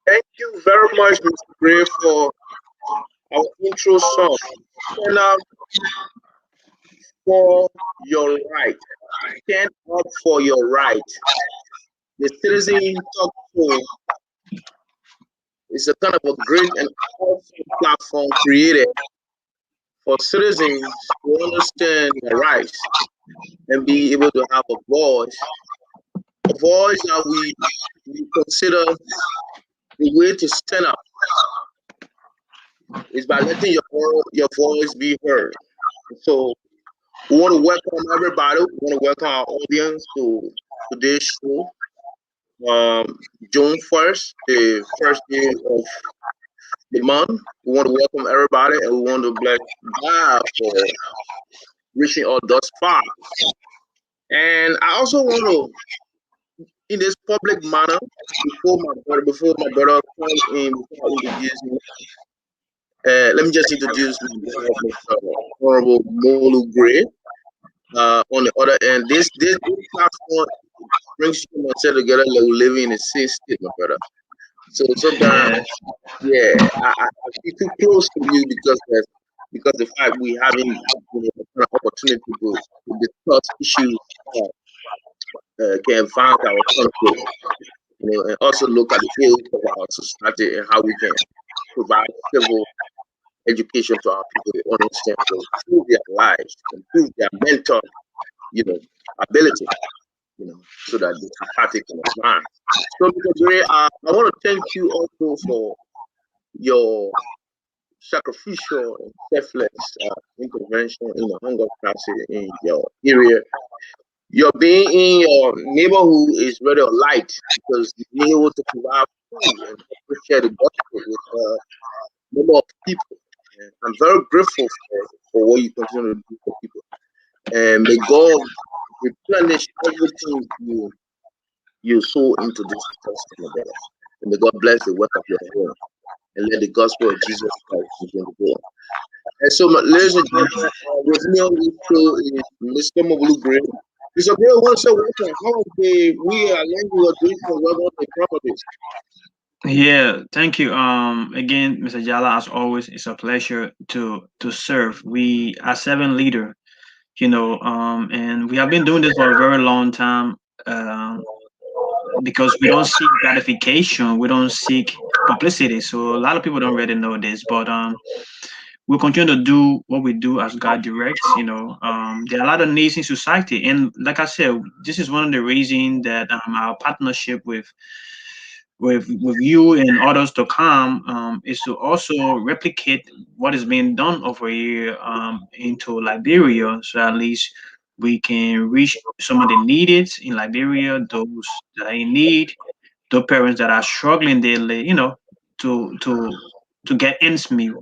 Thank you very much, Mr. Gray, for our intro song. Stand up for your right. Stand up for your right. The Citizen Talk Show is a kind of a great and powerful platform created for citizens to understand their rights and be able to have a voice that we consider the way to stand up is by letting your voice be heard. So we want to welcome everybody. We want to welcome our audience to today's show. June 1st, the first day of the month. We want to welcome everybody and we want to bless God for reaching us thus far. And I also want to, in this public manner, before my brother comes in, before I introduce me, let me just introduce my brother, Mr. Honorable Molu Gray. On the other end, this platform brings you and myself together like we live in the same state, my brother. So sometimes, yeah, I feel too close to you because the fact we having the kind of opportunity to discuss issues can advance our country, and also look at the field of our society and how we can provide civil education to our people to understand, to improve their lives, improve their mental, you know, ability, so that the society can advance. So, Mr. Gray, I want to thank you also for your sacrificial and selfless intervention in the hunger crisis in your area. Your being in your neighborhood is very light because you're able to provide and help to share the gospel with number of people. And I'm very grateful for what you continue to do for people. And may God replenish everything you sow into this gospel, brother. And may God bless the work of your hand and let the gospel of Jesus Christ begin to go. And so, ladies and gentlemen, with me on this show is Mr. Mobulu Gray. Mr. Gray, once a welcome. How is the we are learning your doing for what the properties? Yeah, thank you. Again, Mr. Jala, as always, it's a pleasure to serve. We are seven leader, and we have been doing this for a very long time. Because we don't seek gratification, we don't seek publicity. So a lot of people don't really know this, but we'll continue to do what we do as God directs. There are a lot of needs in society, and like I said, this is one of the reasons that our partnership with you and others to come is to also replicate what is being done over here into Liberia, so at least we can reach some of the needed in Liberia, those that are in need, those parents that are struggling daily, to get ends meet.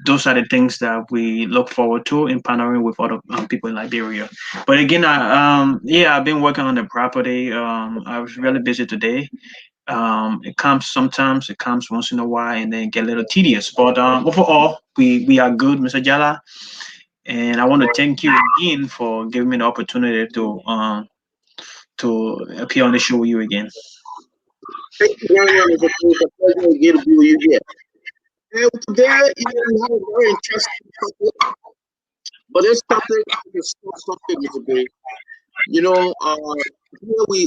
Those are the things that we look forward to in partnering with other people in Liberia. But again, yeah, I've been working on the property. I was really busy today. It comes sometimes, it comes once in a while, and then get a little tedious. But overall, we are good, Mr. Jala, and I want to thank you again for giving me the opportunity to appear on the show with you again. Thank you very much, Mr. Gray. It's a pleasure again to be with you here. And today, we have a very interesting topic, but this topic is so something, Mr. Gray. Here we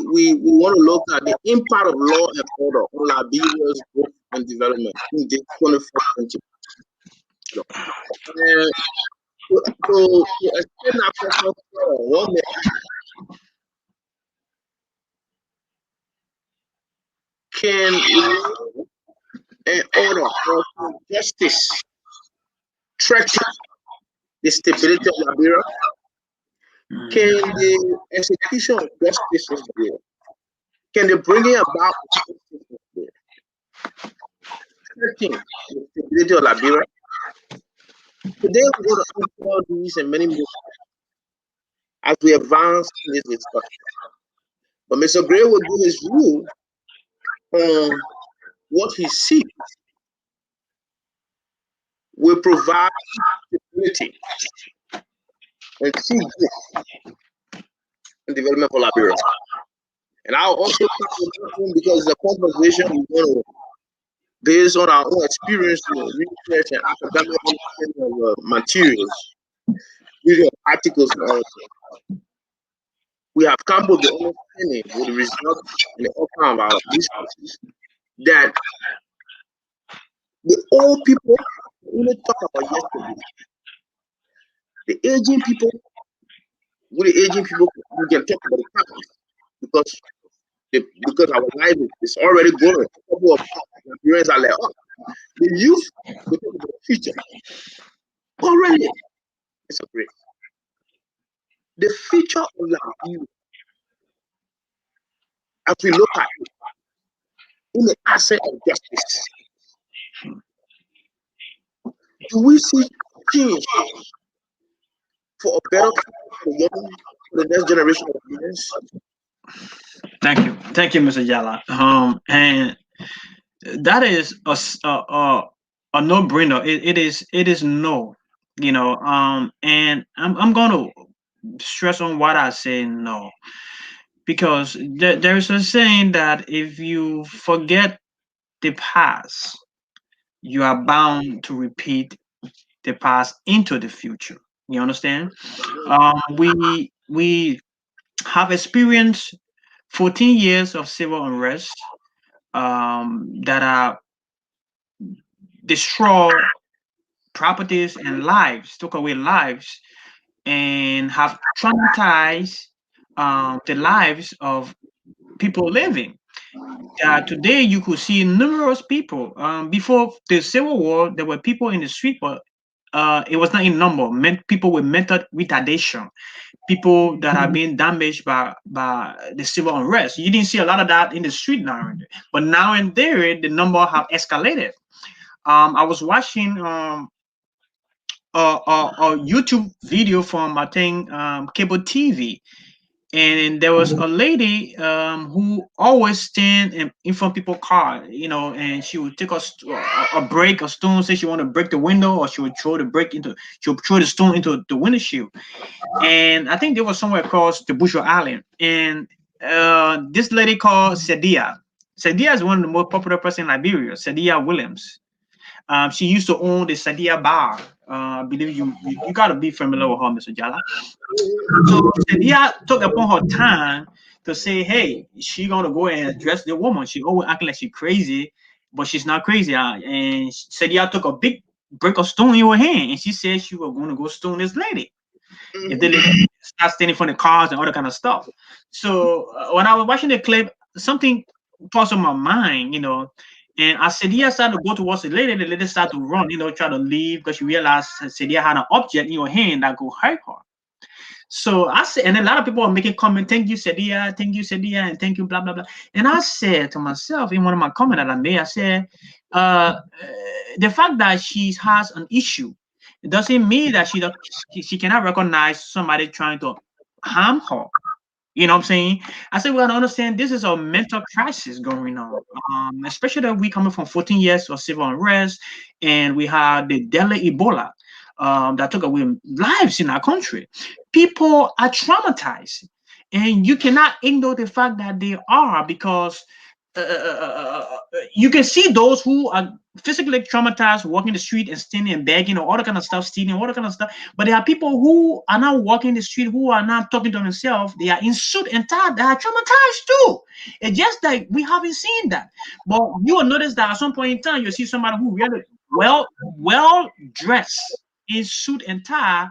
want to look at the impact of law and order on Liberia's growth and development in the 21st century. And to explain our question further, one may ask, can law and order or can justice threaten the stability of Liberia? Can the execution of justice in Liberia, can the bringing about of justice in Liberia threaten the stability of Liberia? Today we're going to answer these and many more as we advance in this discussion. But Mr. Gray will give his view on what he sees will provide stability and true growth and development for Liberia. And I'll also come because it's a conversation we want to, based on our own experience, research, and academic understanding of materials, reading of articles, and all. We have come with the understanding with the results and the outcome of our research that the old people we only talk about yesterday. The aging people, with the aging people, we can talk about the past because because our life is already going. A couple of Nigerians are like, oh, the youth, we talk about the future. Already, it's a great. The future of Liberia, as we look at it, in the asset of justice, do we see change for a better future for the young, for the next generation of Nigerians? Thank you, Mr. Jala. And that is a no brainer. It is no, and I'm gonna stress on what I say no, because there's a saying that if you forget the past, you are bound to repeat the past into the future. You understand? We have experienced 14 years of civil unrest that are destroy properties and lives, took away lives, and have traumatized the lives of people living. Today, you could see numerous people. Before the Civil War, there were people in the street, but it was not in number. People with mental retardation, people that have been damaged by the civil unrest. You didn't see a lot of that in the street now and then. But now and there, the number have escalated. I was watching a YouTube video from, I think, cable TV, and there was a lady who always stand in front of people's car, and she would take a break, a stone, say she want to break the window, or she would throw the stone into the window shield. And I think they were somewhere across the Bushel Island, and this lady called Sedia. Sedia is one of the most popular person in Liberia, Sedia Williams. She used to own the Sadia bar. I believe you got to be familiar with her, Mr. Jala. So Sadia took upon her time to say, hey, she gonna go and address the woman. She always acting like she's crazy, but she's not crazy. And Sadia took a big brick of stone in her hand, and she said she was gonna go stone this lady if they start standing for the cars and all that kind of stuff. So when I was watching the clip, something crossed on my mind, and as Celia started to go towards the lady started to run, try to leave because she realized Celia had an object in her hand that could hurt her. So I said, and a lot of people are making comment, thank you, Celia, and thank you, blah, blah, blah. And I said to myself in one of my comments that I made, I said, the fact that she has an issue, it doesn't mean that she cannot recognize somebody trying to harm her. You know what I'm saying? I said we gotta understand this is a mental crisis going on, especially that we coming from 14 years of civil unrest, and we had the deadly Ebola that took away lives in our country. People are traumatized, and you cannot ignore the fact that they are, because you can see those who are physically traumatized walking the street and standing and begging or all that kind of stuff, stealing, all that kind of stuff. But there are people who are not walking the street, who are not talking to themselves. They are in suit and tie. They are traumatized too. It's just like we haven't seen that. But you will notice that at some point in time, you'll see somebody who really well dressed in suit and tie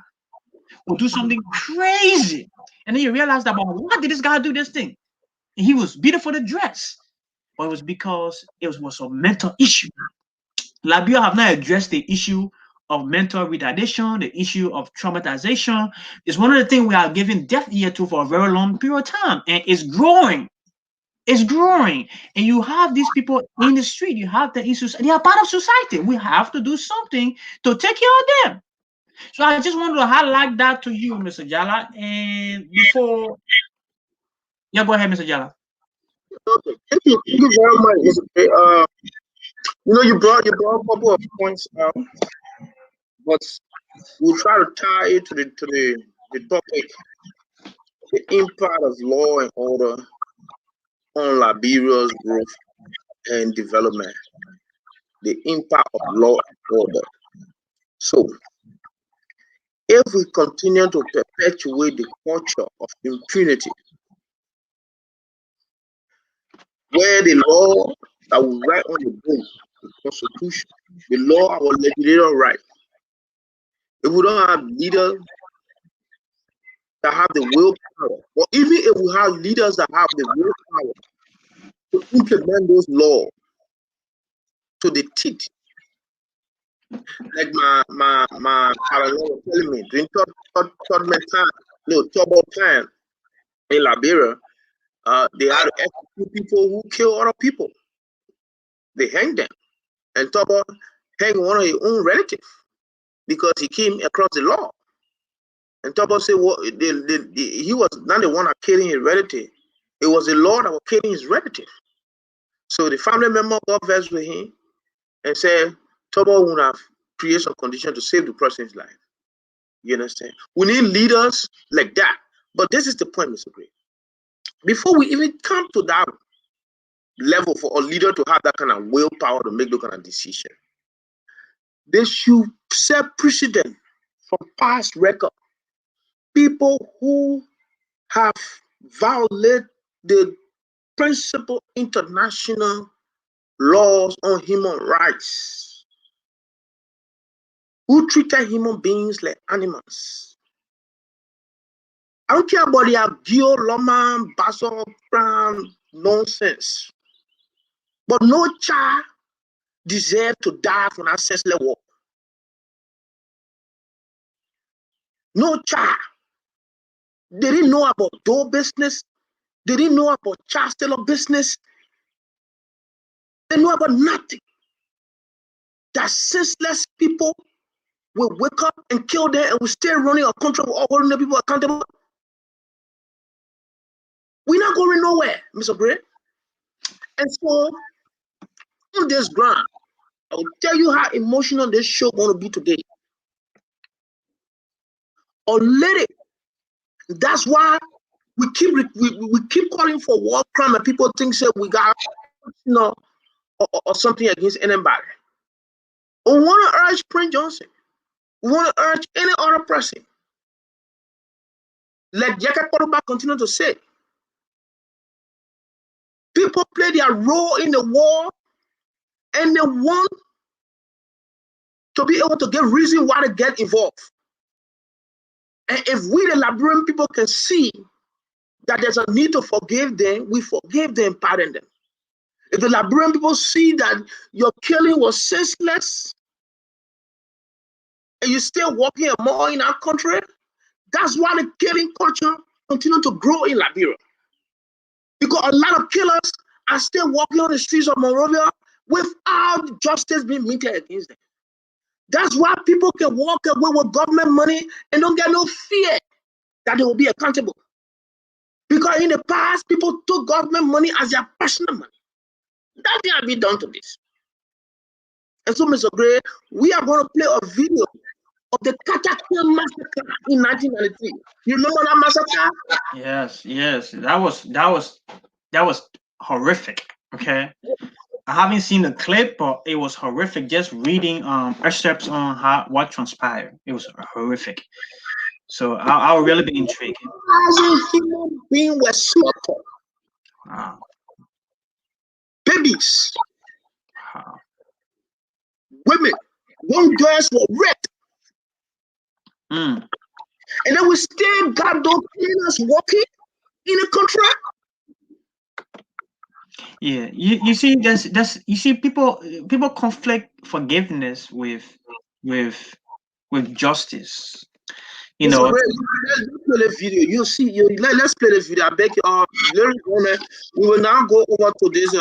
will do something crazy. And then you realize that, but why did this guy do this thing? And he was beautiful to dress. But it was because it was a mental issue. Liberia have not addressed the issue of mental retardation, the issue of traumatization. It's one of the things we are giving deaf ear to for a very long period of time, and it's growing. It's growing, and you have these people in the street. You have the issues. They are part of society. We have to do something to take care of them. So I just wanted to highlight that to you, Mr. Jala. And before, yeah, go ahead, Mr. Jala. Okay, thank you very much, Mr. K. You brought a couple of points out, but we'll try to tie it to the topic, the impact of law and order on Liberia's growth and development. The impact of law and order. So, if we continue to perpetuate the culture of impunity, where the law that we write on the book, the Constitution, the law our legislator right, if we don't have leaders that have the willpower, or even if we have leaders that have the willpower to implement those laws to the teeth, like my parallel was telling me during tournament time, no trouble time in Liberia, they had to execute people who kill other people. They hang them, and Tobo hang one of his own relatives because he came across the law. And Tobo said, "Well, he was not the one that killing his relative; it was the law that was killing his relative." So the family member got vexed with him and said, "Tobo would have created some condition to save the person's life." You understand? We need leaders like that. But this is the point, Mr. Gray. Before we even come to that level for a leader to have that kind of willpower to make that kind of decision, they should set precedent from past record. People who have violated the principal international laws on human rights, who treated human beings like animals. I don't care about the Abdio, Loma, Basso, Brown nonsense. But no child deserves to die for an senseless war. No child. They didn't know about door business. They didn't know about child stealer business. They know about nothing. That senseless people will wake up and kill them and will stay running a country or holding the people accountable. We're not going nowhere, Mr. Gray. And so, on this ground, I will tell you how emotional this show going to be today. Already, that's why we keep calling for war crime, and people think that we got, or something against anybody. We want to urge Prince Johnson. We want to urge any other person. Like Jacob Koruba continue to say, people play their role in the war, and they want to be able to get reason why they get involved. And if we, the Liberian people, can see that there's a need to forgive them, we forgive them, pardon them. If the Liberian people see that your killing was senseless, and you're still walking more in our country, that's why the killing culture continues to grow in Liberia. Because a lot of killers are still walking on the streets of Monrovia without justice being meted against them. That's why people can walk away with government money and don't get no fear that they will be accountable. Because in the past, people took government money as their personal money. That can't be done to this. And so, Mr. Gray, we are going to play a video of the Katakil massacre in 1993. You remember that massacre? Yes. That was horrific. Okay. I haven't seen the clip, but it was horrific. Just reading excerpts on what transpired, it was horrific. So I'll really be intrigued. 1,000 human beings were slaughtered. Wow. Babies, Wow. women, young girls were raped. Mm. And then we still got those criminals working in the country. Yeah, you see, that's you see, people conflict forgiveness with justice. You Mr. know, Gray, let's play the video. You see, let's play the video. I beg you, we will now go over to this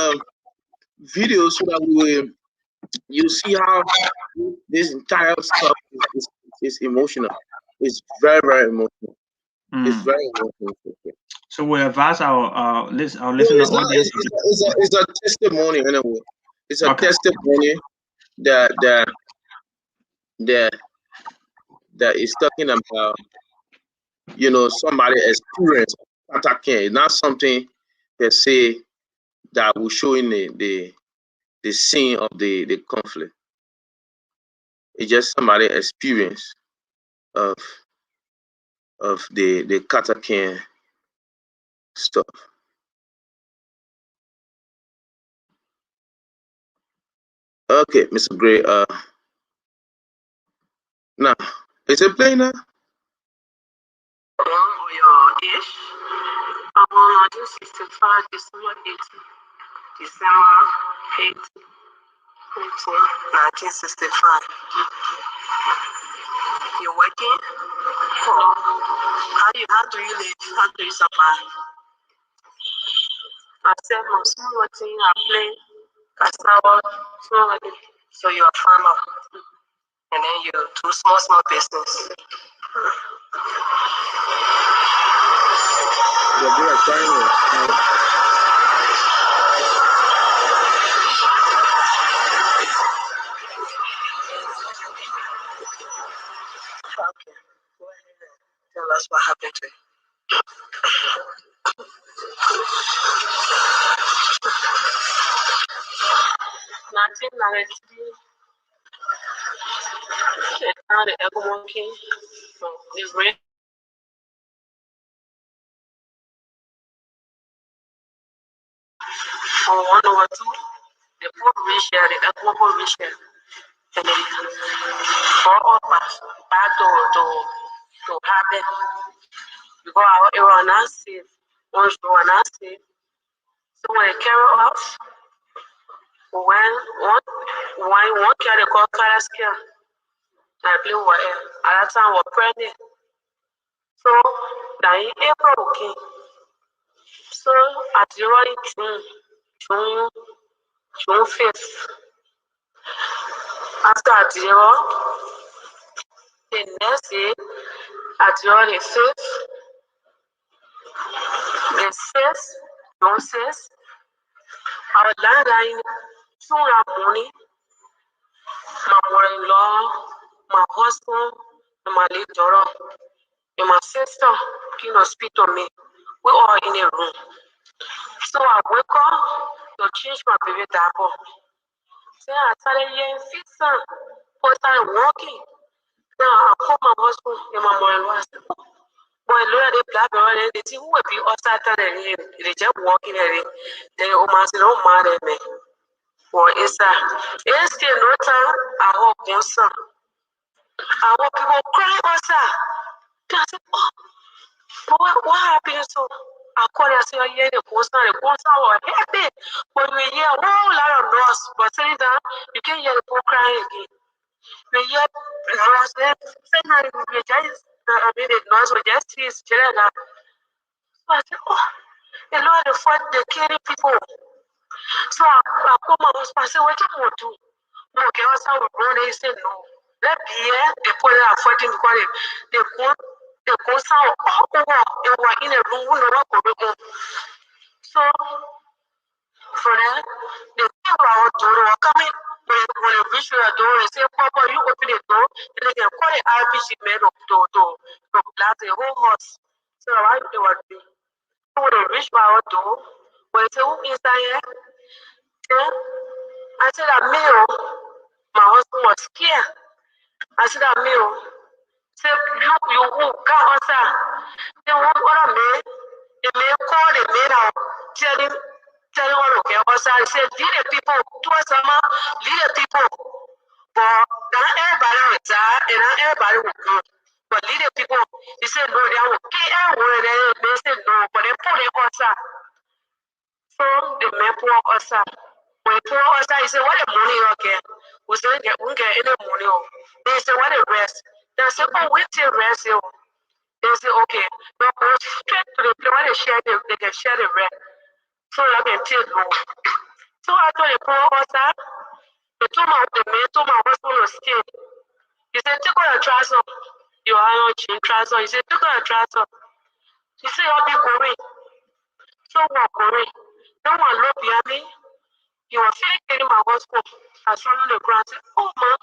video so that you see how this entire stuff is emotional. It's very, very emotional. It's very emotional. so we advise our listener It's not. audience. It's a testimony anyway. It's a Okay. testimony that that is talking about somebody experience attacking. It's not something per se that will show in the scene of the conflict. It's just somebody experience of the Katakan stuff. Okay, Mr. Gray. Now, is it playing now? Your age. I'm on 1965, December 8th. December 8th, 1965. You're working? How do you live? How do you survive? I said, my small working, I play cassava, small working. So you're a farmer. And then you do small business. Yeah, they are trying Okay. Go ahead and tell us what happened to you. 1993, I found the Echo Monkey from Liberia. On 102, the poor reach here, the Echo Monkey reach here. And then for all back to happen. Because our area not safe. Once we were not safe, so when they carry off, when one carry call Karaska, I play whatever. At that time, we're pregnant. So now in April okay. So at the early June 5th. After at the next day at the 5th, the 6th, June 6th, I would line soon morning, my mother-in-law, my husband, and my little daughter, and my sister came to speak to me. We all in a room. So I wake up to change my baby diaper. So I started hearing feet sound. I started walking. Now I call my husband and my mother-in-law. I said, oh, boy, look at the black girl. They think who will be outside and they just walking at it. Then the woman said, don't mind me. Well, it's still no time. I hope one son. I want people crying outside. I said, oh, but what happened? So I called and said, yeah, the poster was happy. But we hear a whole lot of noise. But saying that, you can't hear the people crying again. We hear noise. Saying that we just, the noise was just his children. So I said, oh, the Lord, the killing people. So I called my husband. I said, what you want to do? No, okay, also run. He said, no. Let me hear the point of fighting because they go sound all over. They were in a room. We know what. So for that, the people our door were coming. When they reach the door, they say, Papa, you open the door, and they can call the RPC men up to blast the whole house. So I they were doing. So when they reach our door, when they say, who is that here? Then I said, that meal. My husband was scared. I said, that meal. Say, you who got outside. Then what I made, the man called the man out, telling what okay outside. He said, lead the people, to us, lead the people. But not everybody will die, and not everybody will go. But lead the people, he said, no, they will kill everyone. They said, no, but they put it outside. So the man pour outside. When he pour outside, he said, what the money you get? We said, we get any money. They said, what the rest? They said, oh, we take rest. They say, okay, no, go straight to the place where they can share the rent. So I can take home. So I told the poor outside, the man told my husband was scared. He said, take on your trouser. You are not jean trouser. He said, take on your trouser. He said, I'll be going. So we're going. No one looked behind me. He was feeling my husband. I saw him on the ground. I said, oh, man,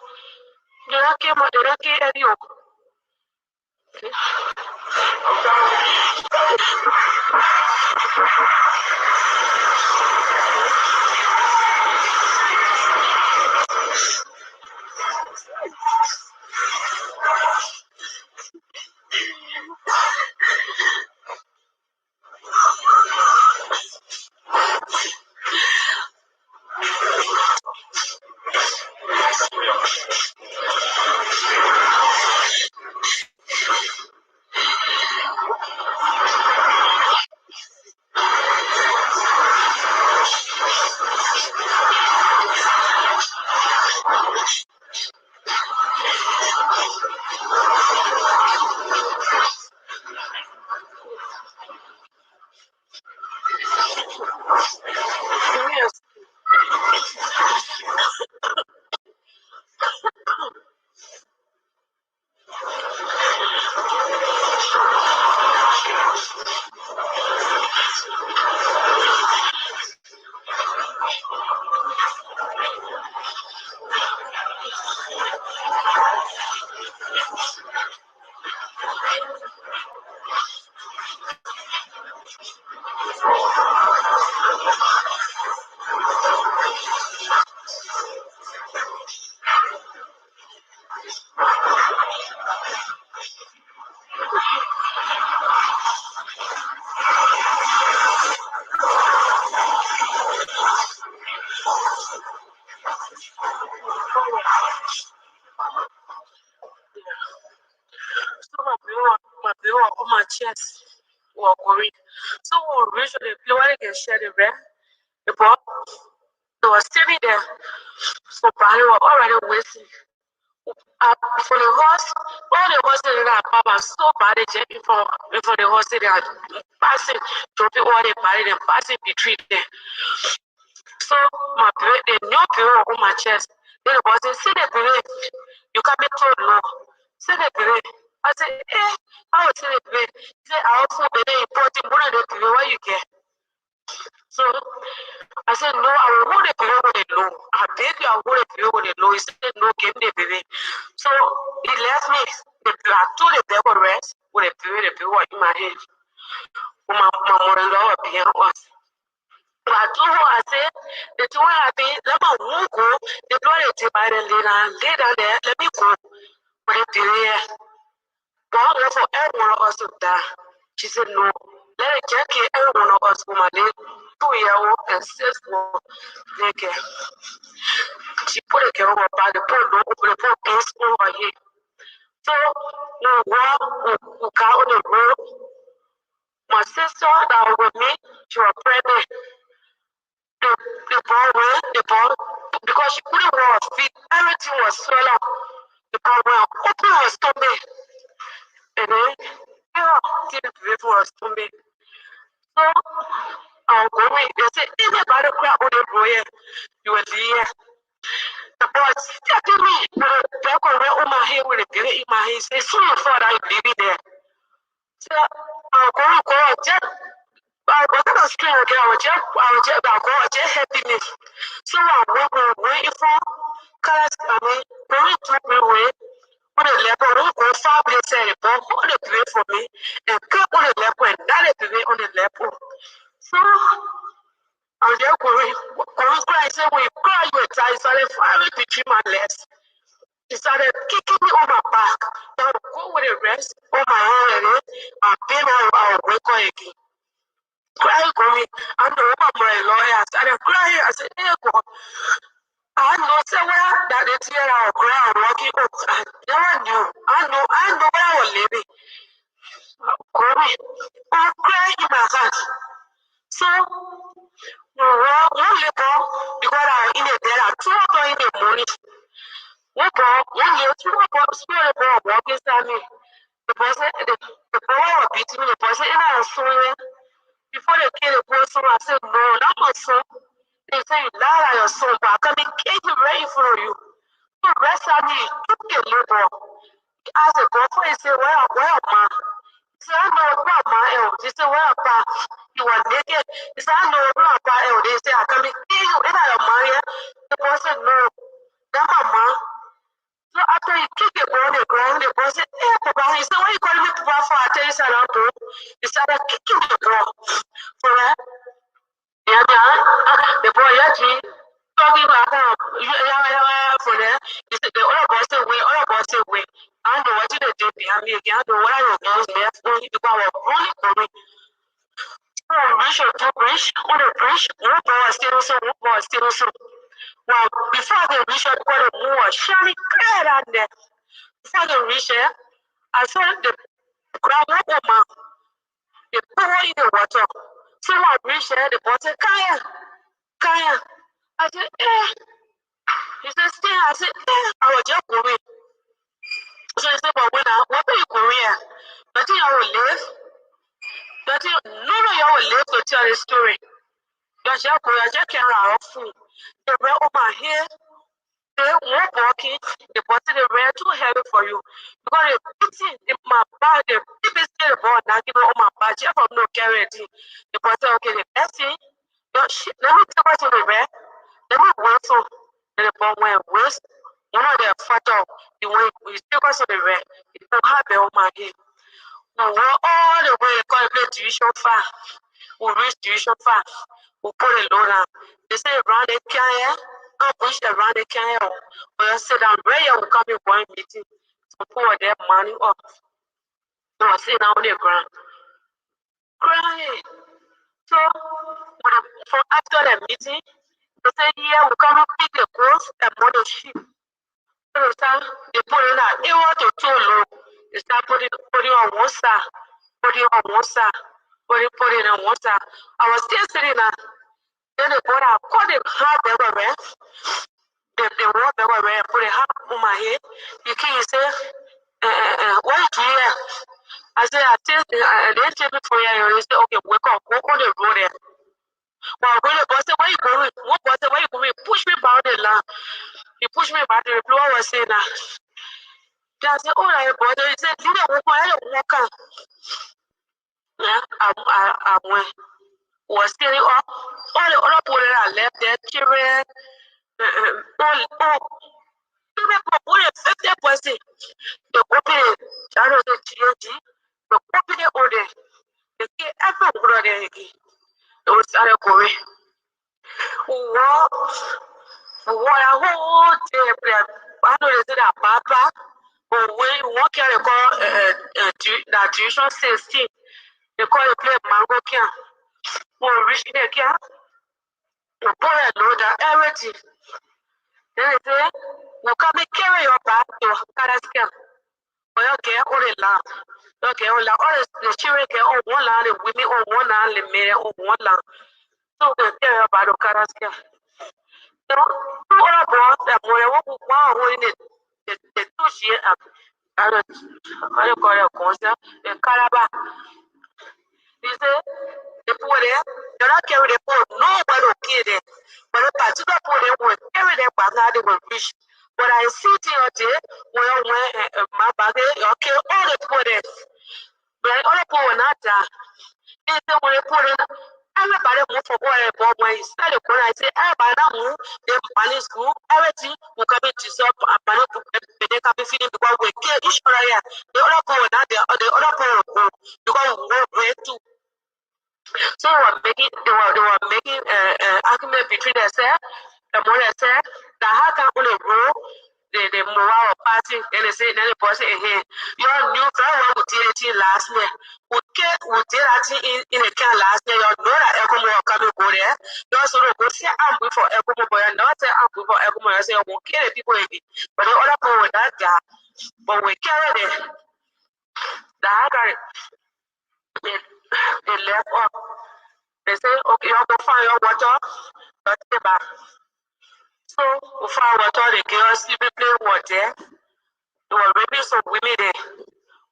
they don't care any of you. Yes. So my bill on my chest was worried. So we reached the place where they can share the rent. The boy, they were standing there. So Barry was already waiting. For the horse, all the horses that are Papa so bad before the horses they are passing, dropping all the body and passing between them. So my the new period on my chest. Then the boy said, see the period, you can't be told no. See the period. I said, how is the period? He said, I also be important one of the period where you get. So I said, no, I will hold the period with the low. I beg you, I will hold the period with the low. He said, no, give me the period. So he left me. I told the devil rest with the period in my head. My mother-in-law behind us. But I told her, I said, the two happy, let me go. The door is by the lay down there, let me go. But it did. God will for every one of us to die. She said, no. Let it check every one of us for my day. 2-year-old and 6-year-old. She put a girl by the poor door over the poor piece over here. So, we got on the road. My sister that was with me, she was pregnant. The ball, because she couldn't wear her feet, everything was swollen. The ball went open her stomach. And then, didn't believe her stomach. So, I'll go away. They said, anybody crap on the boy, you were there. The boy stepped to me. Back on my head with a baby in my head. Say, soon before that baby there. So, I'll go, I was not scared again. I was just happiness. So I waiting for cause very took me away. When the leper don't go far, they said, but hold the play for me and cut on the leper and that is the way on the leper. So I was just going cry. Say when you cry, you try. So I firing between my legs. He started kicking me on my back. Now go with the rest on my hand and then I'll wake up again. Crying, going. I know my lawyer. I started crying. I said, hey, God. I know somewhere that the tear our cry walking up. I never knew. I know where I was living. Going. I cry in my heart. So, one labor, because I was in the bed at 2 o'clock in the morning. One year, 2 o'clock, spirit of walking beside me. The person, the boy was beating me. The person, and I was swimming. Before they came, the person, I said, no, not my son. They say, you lie at your son, but I come and came to right in front of you. So rest on me, took your labor. He asked the girlfriend, he said, where ma? He said, I know where ma is. He said, where pa? You were naked. He said, I know where pa is. They said, I come and kill you. Is that your ma here? The boy said, no, that's my ma. So after he kicked the boy on the ground, the boy said, hey, Papa. He said, why you calling me Papa for? I tell you, son, he started kicking the boy. For that, the boy actually talking about for that. He said, the other boy said, wait, other boy said, wait. I don't know what you do behind me again. I don't know what I was left for you because I was only coming. On the bridge, one boy was still so, one boy was still so. Well, before they reached out, got a more shining clear out there. Before they reached there, I saw the crowd of woman. They pour in the water. So I reached there, the boy said, Kaya. I said, He said, stay. I said, I was just going. So he said, but when what are you going? Nothing I will live. Nothing, none of you will live to tell the story. I just can't run food. The red on my head, they won't walking. The bottle the red too heavy for you. Because the beating in my back, the biggest thing about knocking on my back, just from no guarantee. The bottle, okay, the best thing, let me take us to the red. Let me wait for the bomb when waste. One of the photo, the way we take us to the red, it don't happen on my head. We walk all the way, call it tuition far. We reach tuition far. We put a load on. They say around the can, I push around the can. But sit down, where we come in one meeting to pour their money up. So I sit down on the ground, crying. So from after the meeting, they say, yeah, we come and pick the goats and mother sheep. So they put in that. It was too low. They start putting on one side, putting on one side, putting on one side. I was still sitting there. Then they put out, call them hard everywhere. The walk back where put a hat on my head. You can't say, what do you? I said, I tell you, they tell me for you. You say, okay, wake up, walk on the road there. Well, when the boss said, where you going? What boss said, where you going? Push me about the land. He pushed me about the blower was saying that. I said, oh, I bought it. He said, you don't walk out. Yeah, I went. Was standing up. All the other people that I left there, children, all people, 50%. The open it, I don't know, GOG, the open it on there. The kid ever go there again. It was started going. What a whole day, I know they said that Papa, but when you walk here, they call that tuition 16, they call it play mango can. When we reach the can, the boy know that everything. Then they say, we come and carry your back to Karaska. Well, okay, all the land. Okay, all the children get on one land, the women on one land, the men on one land. So they carry your back to Karaska. So, all the boys, the boy, wow, the 2 years, I don't call it a concept, the Calabar. He said, the poor there, they're not carrying the poor, nobody will kill them. But the particular poor, they will carry them back now, they will reach. But I see it out there, when my bag, okay, all the poor there. But all the poor will not die. They say, when they put in, everybody move for boy, when he started going, I say, everybody now move, they money school, everything will come into up, and money they can be feeding because we kill each other here. The other poor will not, the other poor will go, because we go way too. So they were making argument between themselves. The mother said that how can only rule the moral party and they say then the person here your new very well we did it last year. We did that in a can last year. You know that Ecomo will come and go there. You also go say I'm good for Ecomo, but you not say I'm good for Ecomo. You say we kill the people again. But the other people with that job, but we carry them. The hacker they left up. They say, okay, you go find your water, but stay back. So, we find water, the girls, if they play water, they were raping some women there.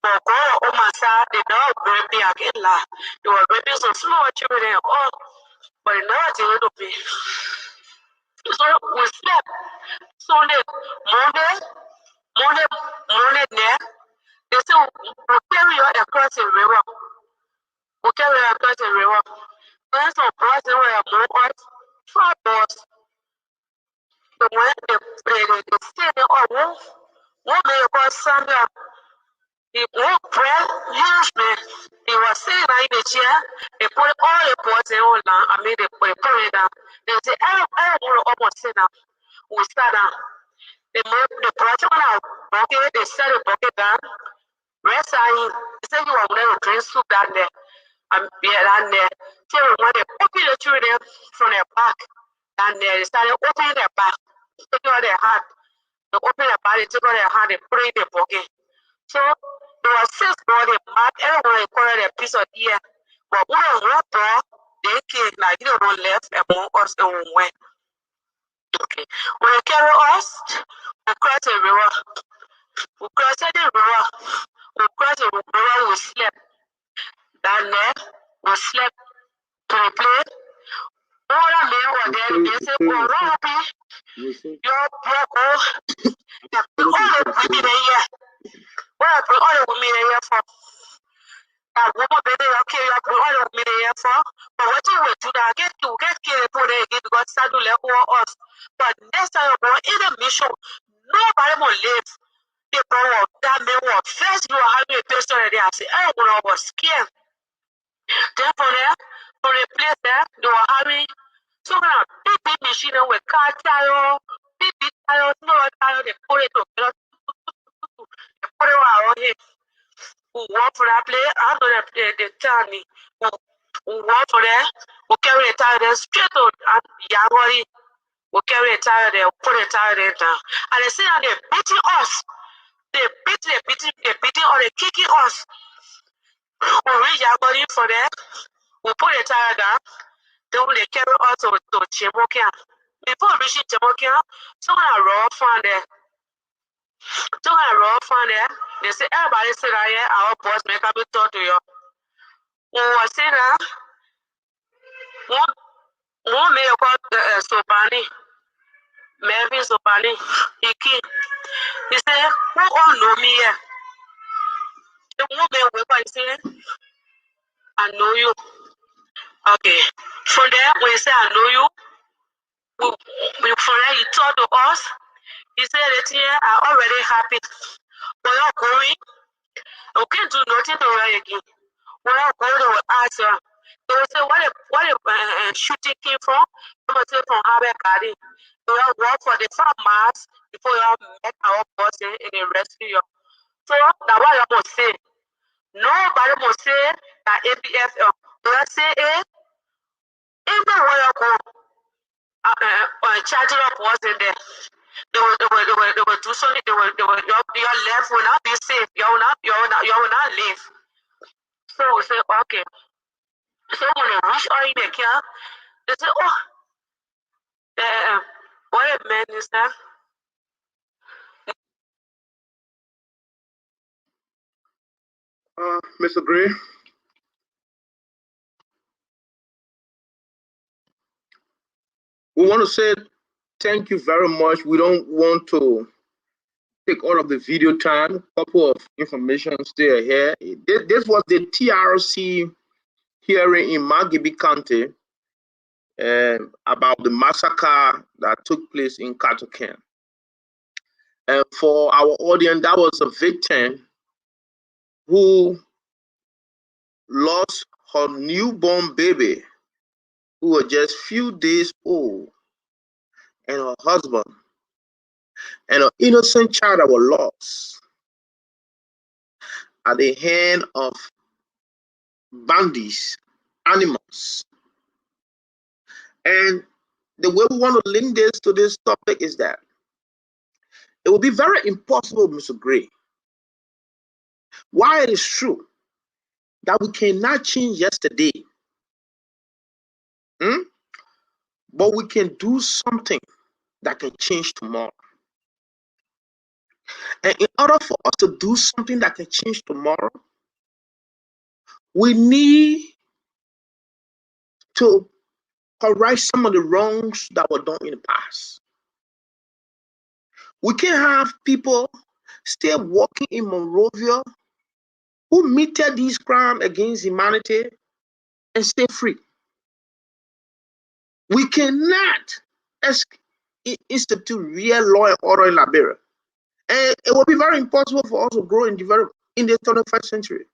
But go on my side, they don't rape me again. They were raping some small children there, all, but they never did to me. So, we slept. Sunday, Monday, there, they say, we'll carry you across the river. We'll carry you across the river. There's some boys that were more 4 boys. The one the state or one may call Samuel. He won't pray, use me. He was saying in the chair, they put all the pots in all down. I mean, they put it down. They say, I want to almost sit down. We start down. They move the project out. Okay, they set the bucket down. Rest I they say you are going to drink soup down there. And beer down there. So when they open the children from their back, down there, they started opening their back. Take out their hand. They open their body, take out their hand, they put it in the bucket. So there were 6 boys, they marked everyone they called a piece of ear. But we don't want to they came like you don't left among us and we went. Okay. When they carry us, we crossed the river. We crossed the river. We crossed the river, we slept. Down there, we slept to the place. All the men were there, they said, oh, Robbie, you're broke. All the women here. What I bring all the women here for? That woman baby, okay, I bring all the women here for. But what you will do that, get killed for them again because Sadu left us. But next time you go in the mission, nobody will live. The power of that man was first you are having a person there. I say, I was scared. Then from the place there, they were having some kind of big machine with car tire, big tire, small tire, they put it together. They put it around here. We walk for that place, I know they tell me. We walk for there, we carry the tire there straight to Yagori. We carry the tire there, put the tire there down. And they say that they're beating us. They're beating or they're kicking us. We reach Yagori for there, we put the tire down. Then they carry us to Chemokia. before reaching Jamokia, someone a raw fan there. Someone a raw fan there. They say everybody say that yeah, our boss make up a talk to you. I say that one may call Sopani, Melvin Sopani, he kid. He said, who all know me here? The woman will say, I know you. Okay. From there, when you say I know you, from there you talk to us. He said that here I already happy. When you're going, we can't do nothing to her again. When you're going, they will ask her. They will say, what the shooting came from? They will say from Harvard Garden. They will work for the 5 miles before you make our boss and they rescue you. So that's what I must say. Nobody must say that APFL. They will say, everywhere you go, charging up was in there. They will do something. Your life will not be safe. You will not live. So we say, okay. So when they rush all in the car, they say, what a man is that? Mr. Gray, we want to say thank you very much. We don't want to take all of the video time. A couple of information still here. This was the TRC hearing in Magibi County about the massacre that took place in Katoken. And for our audience, that was a victim who lost her newborn baby, who was just few days old, and her husband, and an innocent child that was lost at the hand of bandits, animals. And the way we want to link this to this topic is that it will be very impossible, Mr. Gray. Why it is true that we cannot change yesterday, but we can do something that can change tomorrow. And in order for us to do something that can change tomorrow, we need to correct some of the wrongs that were done in the past. We can't have people still walking in Monrovia who committed these crimes against humanity and stay free. We cannot institute real law and order in Liberia. And it will be very impossible for us to grow and develop in the 21st century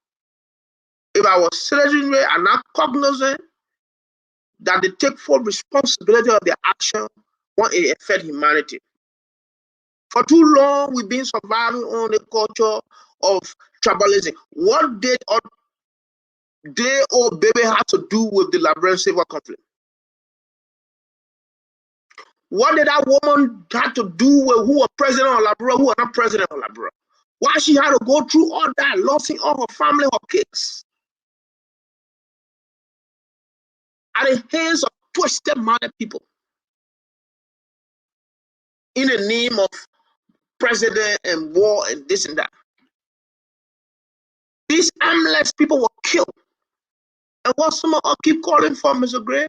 if our citizenry are not cognizant that they take full responsibility of their action when it affects humanity. For too long, we've been surviving on the culture of tribalism. What did they or baby have to do with the Liberian civil conflict? What did that woman have to do with who was president of Liberia, who was not president of Liberia? Why she had to go through all that, losing all her family, her kids, at the hands of twisted-minded people in the name of president and war and this and that. These armless people were killed. And what some of us keep calling for, Mr. Gray,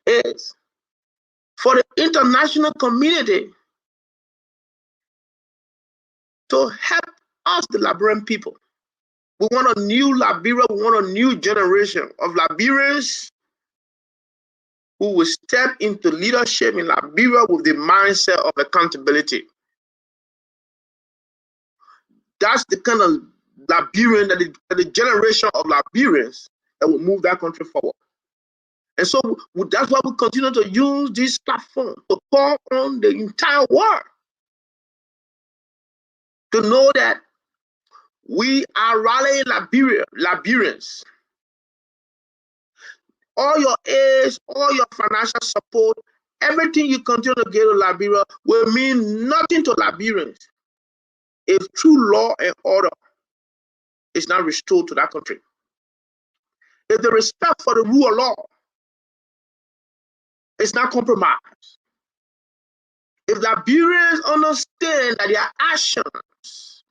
is for the international community to help us, the Liberian people. We want a new Liberia. We want a new generation of Liberians who will step into leadership in Liberia with the mindset of accountability. That's the kind of Liberian, the generation of Liberians that will move that country forward. And so that's why we continue to use this platform to call on the entire world to know that we are rallying Liberians. All your aids, all your financial support, everything you continue to give to Liberia will mean nothing to Liberians if true law and order is not restored to that country. If the respect for the rule of law is not compromised, If Liberians understand that their actions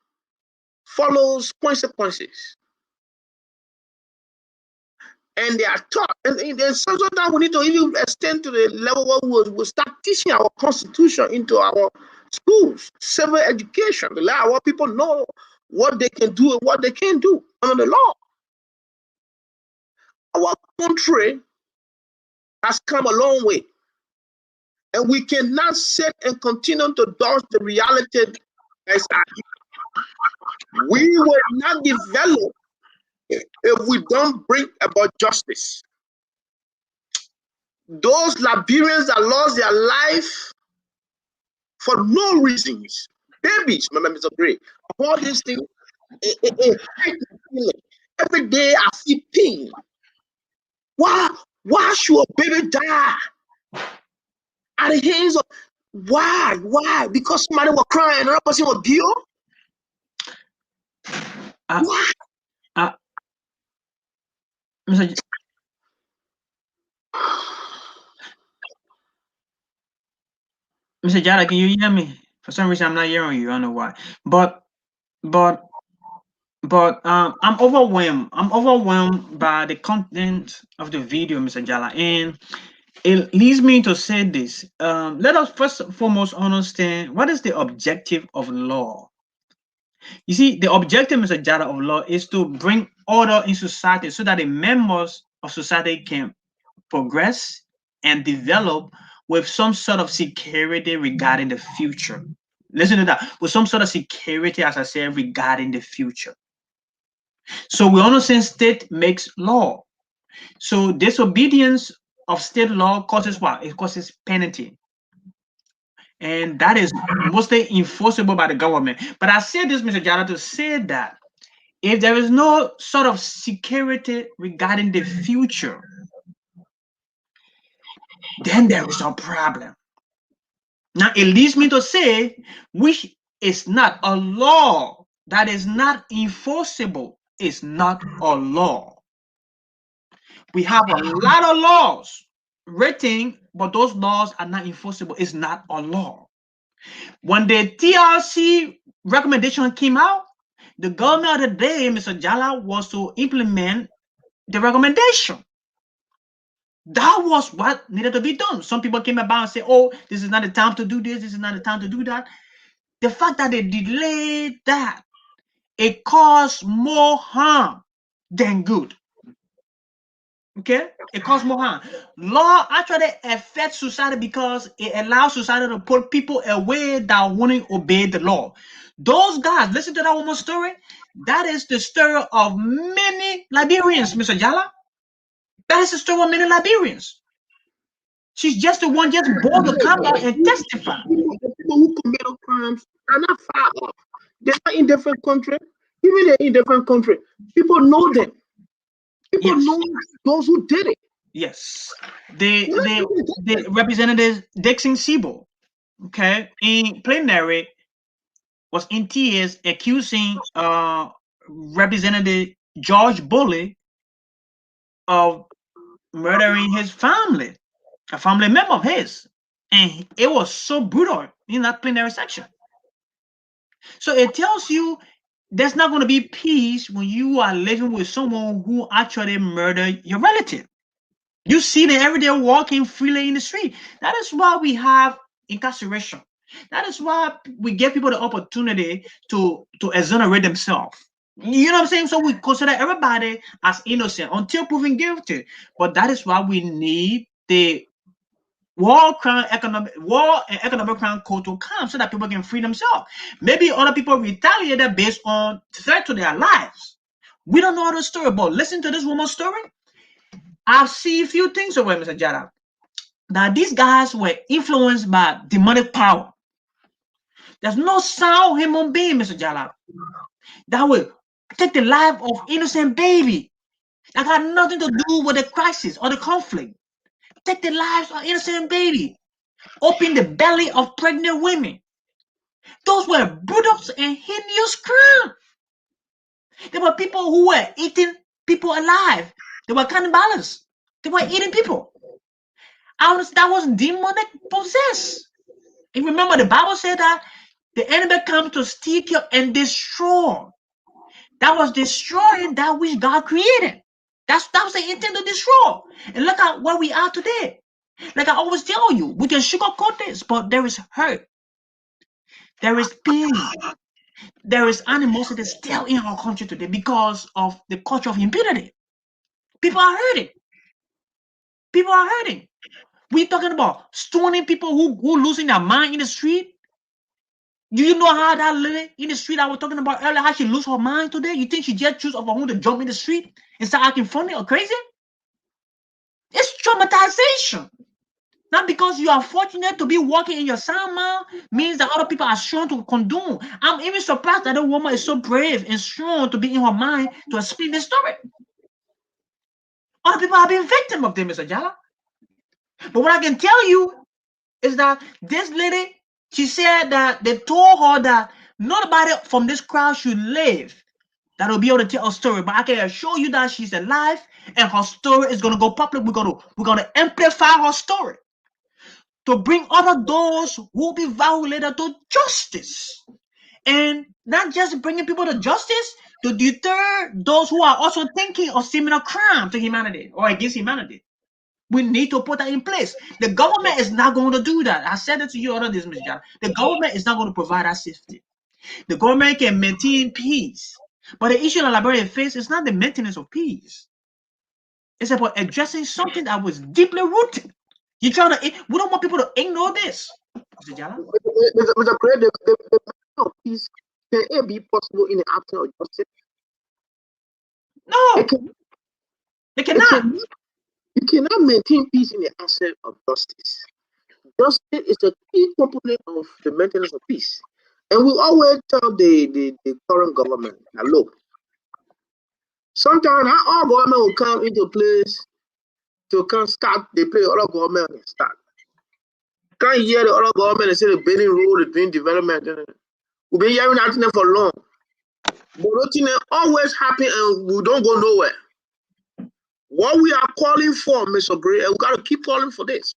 follows consequences, and they are taught, and sometimes we need to even extend to the level where we'll start teaching our constitution into our schools, civil education, to let our people know what they can do and what they can't do under the law. Our country has come a long way, and we cannot sit and continue to dodge the reality. We will not develop if we don't bring about justice. Those Liberians that lost their life for no reasons, babies, my name is Gray, all these things, every day I feel pain. Why should a baby die at the hands of, why? Because somebody was crying, another person was killed? Why? Mr. Jada, can you hear me? For some reason, I'm not hearing you. I don't know why. But I'm overwhelmed. I'm overwhelmed by the content of the video, Mr. Jala, and it leads me to say this. Let us first and foremost understand what is the objective of law. You see, the objective, Mr. Jada, of law is to bring order in society so that the members of society can progress and develop with some sort of security regarding the future. Listen to that. With some sort of security, as I said, regarding the future. So we understand state makes law. So disobedience of state law causes what? It causes penalty. And that is mostly enforceable by the government. But I say this, Mr. Jada, to say that if there is no sort of security regarding the future, then there is a problem. Now, it leads me to say, which is not a law that is not enforceable, is not a law. We have a lot of laws written, but those laws are not enforceable. It's not a law. When the TRC recommendation came out, the government of the day, Mr. Jala, was to implement the recommendation. That was what needed to be done. Some people came about and said, oh, this is not the time to do this, this is not the time to do that. The fact that they delayed that, it caused more harm than good. Okay, it caused more harm. Law actually affects society because it allows society to put people away that wouldn't obey the law. Those guys, listen to that one more story. That is the story of many Liberians, Mr. Jala. That is the story of many Liberians. She's just the one just bold to come out and testify. The people who commit crimes are not far off. They're not in different countries. Even they're in different countries. People know them. People know those who did it. Yes. The representative Dixon Siebel, okay, in plenary was in tears accusing Representative George Bully of murdering his family, a family member of his. And it was so brutal in that plenary section. So it tells you there's not going to be peace when you are living with someone who actually murdered your relative. You see them every day walking freely in the street. That is why we have incarceration. That is why we give people the opportunity to exonerate themselves. You know what I'm saying? So we consider everybody as innocent until proven guilty. But that is why we need the war and economic crime code to come so that people can free themselves. Maybe other people retaliated based on threat to their lives. We don't know the story, but listen to this woman's story. I've seen a few things over Mr. Jada. That these guys were influenced by demonic power. There's no sound human being, Mr. Jala, that will take the life of innocent baby that got nothing to do with the crisis or the conflict. Take the lives of innocent baby. Open the belly of pregnant women. Those were brutal and heinous crimes. There were people who were eating people alive. They were cannibals. They were eating people. That was demonic possessed. And remember, the Bible said that the enemy comes to steal, kill, and destroy. That was destroying that which God created. That was the intent to destroy. And look at where we are today. Like I always tell you, we can sugarcoat this, but there is hurt. There is pain. There is animosity still in our country today because of the culture of impunity. People are hurting. People are hurting. We're talking about stoning people who losing their mind in the street. Do you know how that lady in the street I was talking about earlier, how she lose her mind today? You think she just choose of her own to jump in the street and start acting funny or crazy? It's traumatization. Not because you are fortunate to be walking in your sound mind means that other people are strong to condone. I'm even surprised that the woman is so brave and strong to be in her mind to explain the story. Other people have been victim of them, Mr. Jala. But what I can tell you is that this lady, she said that they told her that nobody from this crowd should live that will be able to tell her story. But I can assure you that she's alive and her story is gonna go public. We're gonna amplify her story to bring other those who will be violated to justice. And not just bringing people to justice, to deter those who are also thinking of similar crime to humanity or against humanity. We need to put that in place. The government is not going to do that. I said it to you earlier, Mr. John. The government is not going to provide that safety. The government can maintain peace. But the issue that Liberia faces is not the maintenance of peace. It's about addressing something that was deeply rooted. We don't want people to ignore this. Mr. Jala? Mr. Craig, the peace, can it be possible in the absence of justice? No, they cannot. You cannot maintain peace in the absence of justice. Justice is a key component of the maintenance of peace. And we always tell the current government, now look, sometimes our government will come into place to come start, they play other government and start. Can't hear the other government and say the building road, doing development. We've been hearing that for long. But routine always happen and we don't go nowhere. What we are calling for, Mr. Gray, and we got to keep calling for this.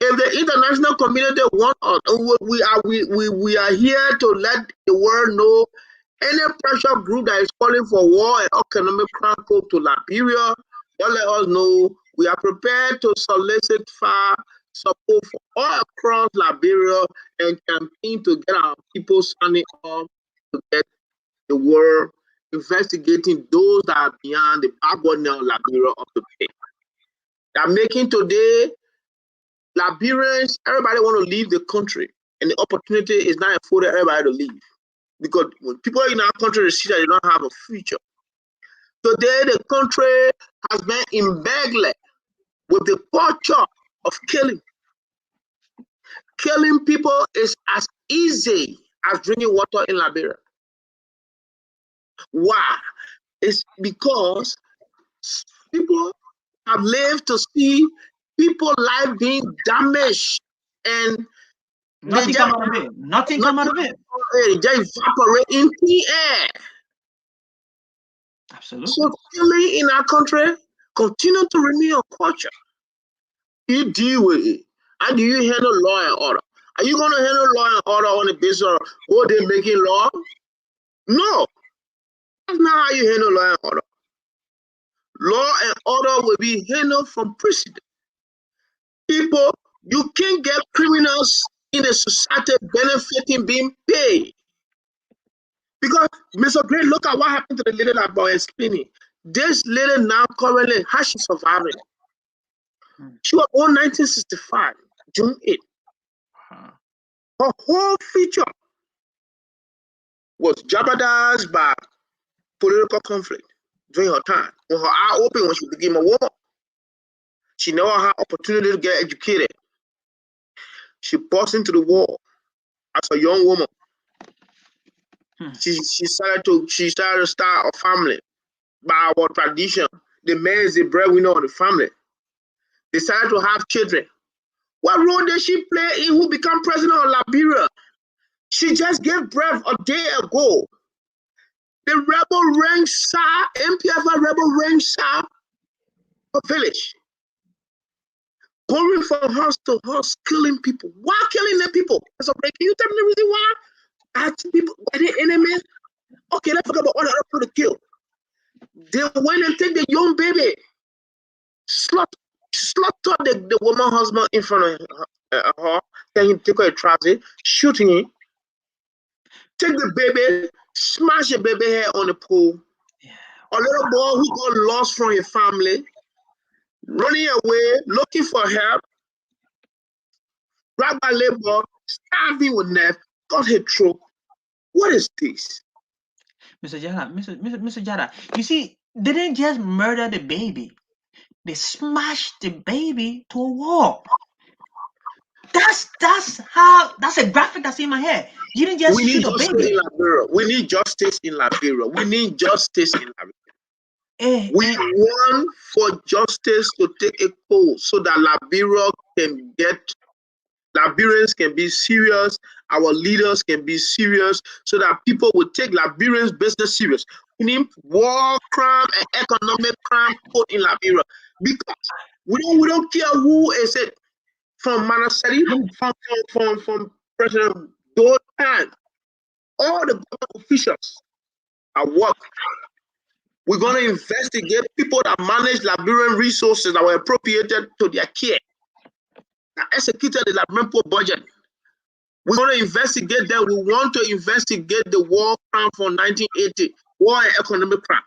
If the international community want us, we are here to let the world know any pressure group that is calling for war and economic crime to Liberia, just let us know we are prepared to solicit far support for all across Liberia and campaign to get our people standing up to get the world investigating those that are beyond the backwardness of Liberia of the day. They are making today Liberians, everybody want to leave the country, and the opportunity is not afforded everybody to leave. Because when people in our country see that they don't have a future. Today, the country has been embedded with the culture of killing. Killing people is as easy as drinking water in Liberia. Why? It's because people have lived to see people's life being damaged and nothing come out of it. Nothing come out of it. They just evaporate in the air. Absolutely. So killing in our country continue to remain a culture. You deal with it. How do you handle law and order? Are you going to handle law and order on the basis of what they're making law? No. That's not how you handle law and order. Law and order will be handled from precedent. People, you can't get criminals in a society benefiting being paid. Because, Mr. Gray, look at what happened to the lady that I was explaining. This lady now currently, how she surviving? She was born 1965, June 8th. Her whole future was jeopardized by political conflict during her time. When her eye opened, when she became a woman, she never had opportunity to get educated. She burst into the war as a young woman. She started to start a family. By our tradition, the man is the breadwinner of the family. They started to have children. What role did she play in who became president of Liberia? She just gave birth a day ago. The rebel rank Sa, MPF rebel rank Sa, a village. going from house to house, killing people. Why killing the people? So, can you tell me the reason why? Asking people, were they enemies? Okay, let's forget about all the other people to kill. They went and take the young baby, slaughter the woman husband in front of her, then he take her a transit, shooting him, take the baby, smash the baby head on the pool. A little boy who got lost from his family, running away, looking for help, grabbed by labor, stabbed him with knife, got his throat. What is this? Mr. Jada, you see, they didn't just murder the baby. They smashed the baby to a wall. That's a graphic that's in my head. You didn't just shoot a baby. We need justice in Liberia. We need justice in Liberia. We want for justice to take a course so that Liberians can be serious, our leaders can be serious, so that people will take Liberians' business serious. We need war crime and economic crime code in Liberia, because we don't care who is it, from Manasari, from President Dotan, all the government officials at work. We're going to investigate people that manage Liberian resources that were appropriated to their care, that executed the Liberian budget. We're going to investigate them. We want to investigate the war crime from 1980, war and economic crime.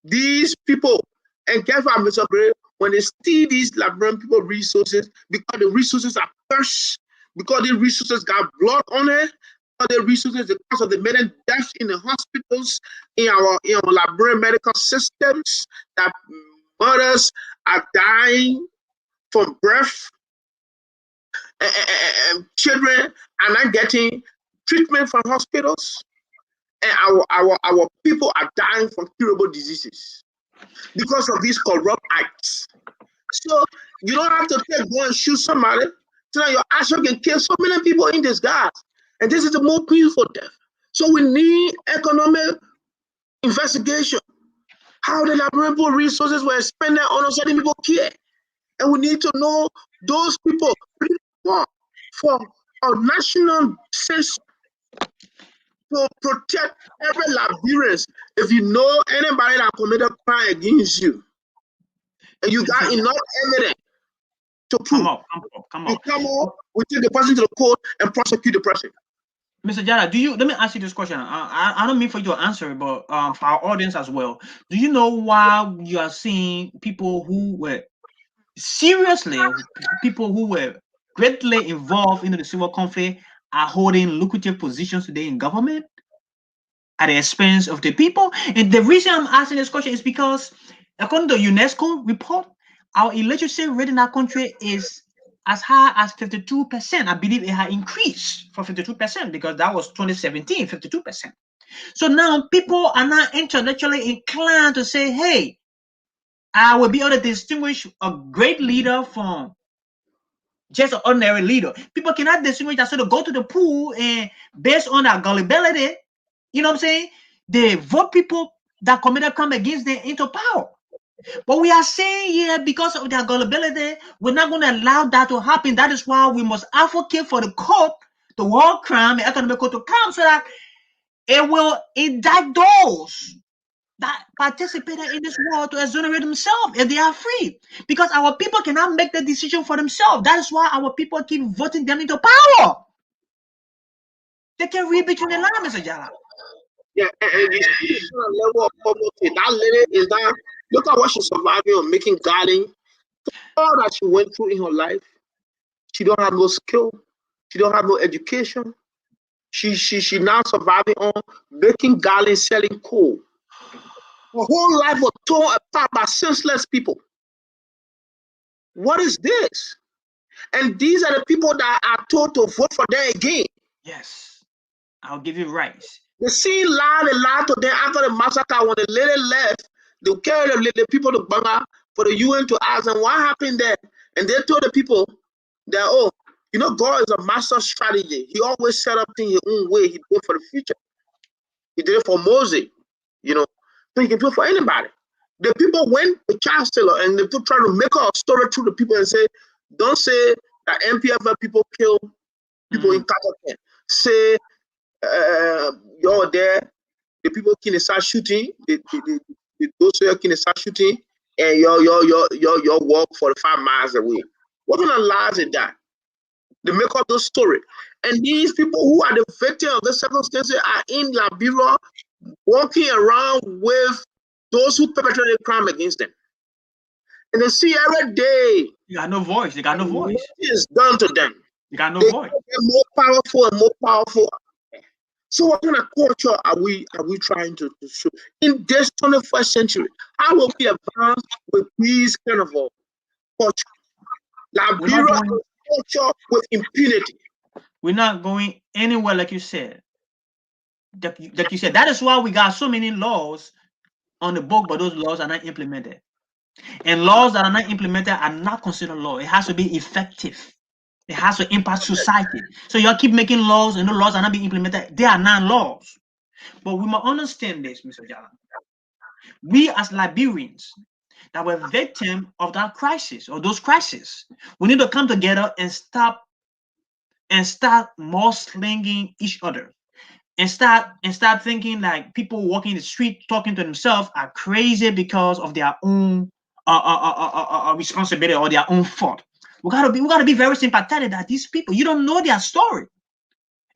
These people, and careful, Mr. Bray, when they steal these Liberian people resources, because the resources are cursed, because the resources got blood on it, because the resources, because of the many deaths in the hospitals, in our Liberian medical systems, that mothers are dying from birth, and children are not getting treatment from hospitals, and our people are dying from curable diseases because of these corrupt acts. So you don't have to go and shoot somebody, so that your action can kill so many people in disguise. And this is the more peaceful death. So we need economic investigation. How the Liberian resources were spent on certain people care. And we need to know those people for a national sense to protect every Liberian. If you know anybody that committed crime against you, and you got enough evidence to prove, come up, we take the person to the court and prosecute the person. Mr. Jada, let me ask you this question. I don't mean for you to answer it, but for our audience as well. Do you know why you are seeing people who were greatly involved in the civil conflict are holding lucrative positions today in government at the expense of the people? And the reason I'm asking this question is because, according to the UNESCO report, our illiteracy rate in our country is as high as 52%. I believe it had increased from 52% because that was 2017, 52%. So now people are not intellectually inclined to say, hey, I will be able to distinguish a great leader from just an ordinary leader. People cannot distinguish that, so to go to the pool and based on their gullibility, you know what I'm saying, they vote people that committed crime against them into power. But we are saying here, because of their gullibility, we're not going to allow that to happen. That is why we must advocate for the court, the war crime, the economic court to come, so that it will indict those that participated in this war to exonerate themselves if they are free. Because our people cannot make the decision for themselves. That is why our people keep voting them into power. They can read between the lines, Mr. Jala. Yeah, and this level of poverty, that lady is that. Look at what she's surviving on, making garden. All that she went through in her life, she don't have no skill, she don't have no education. She now surviving on making garden, selling coal. Her whole life was torn apart by senseless people. What is this? And these are the people that are told to vote for them again. Yes, I'll give you rights. They see lie to them after the massacre. When the lady left, they carried the people to Banga for the UN to ask them what happened there. And they told the people that, oh, you know, God is a master strategy. He always set up things his own way. He did it for the future. He did it for Moses, you know. So he can do it for anybody. The people went to Chancellor and they tried to make a story through the people and say, Don't say that MPFL people kill people in Kazakhstan. Say you're there, the people can start shooting, those who can start shooting, and your walk 45 miles away. What kind of lies is that? They make up those story. And these people who are the victim of the circumstances are in Liberia walking around with those who perpetrated crime against them. And they see every day. They got no voice. They got no voice. Nothing is done to them. They got no They voice. get more powerful and more powerful. So what kind of culture are we trying to show in this 21st century? How will we advance with these kind of culture? Liberia culture with impunity. We're not going anywhere, like you said. Like you said, that is why we got so many laws on the book, but those laws are not implemented. And laws that are not implemented are not considered law. It has to be effective. It has to impact society. So y'all keep making laws and the laws are not being implemented. They are not laws. But we must understand this, Mr. Jala. We as Liberians that were victim of that crisis or those crises, we need to come together and start more slinging each other. And start thinking like people walking the street talking to themselves are crazy because of their own responsibility or their own fault. We gotta be very sympathetic that these people, you don't know their story.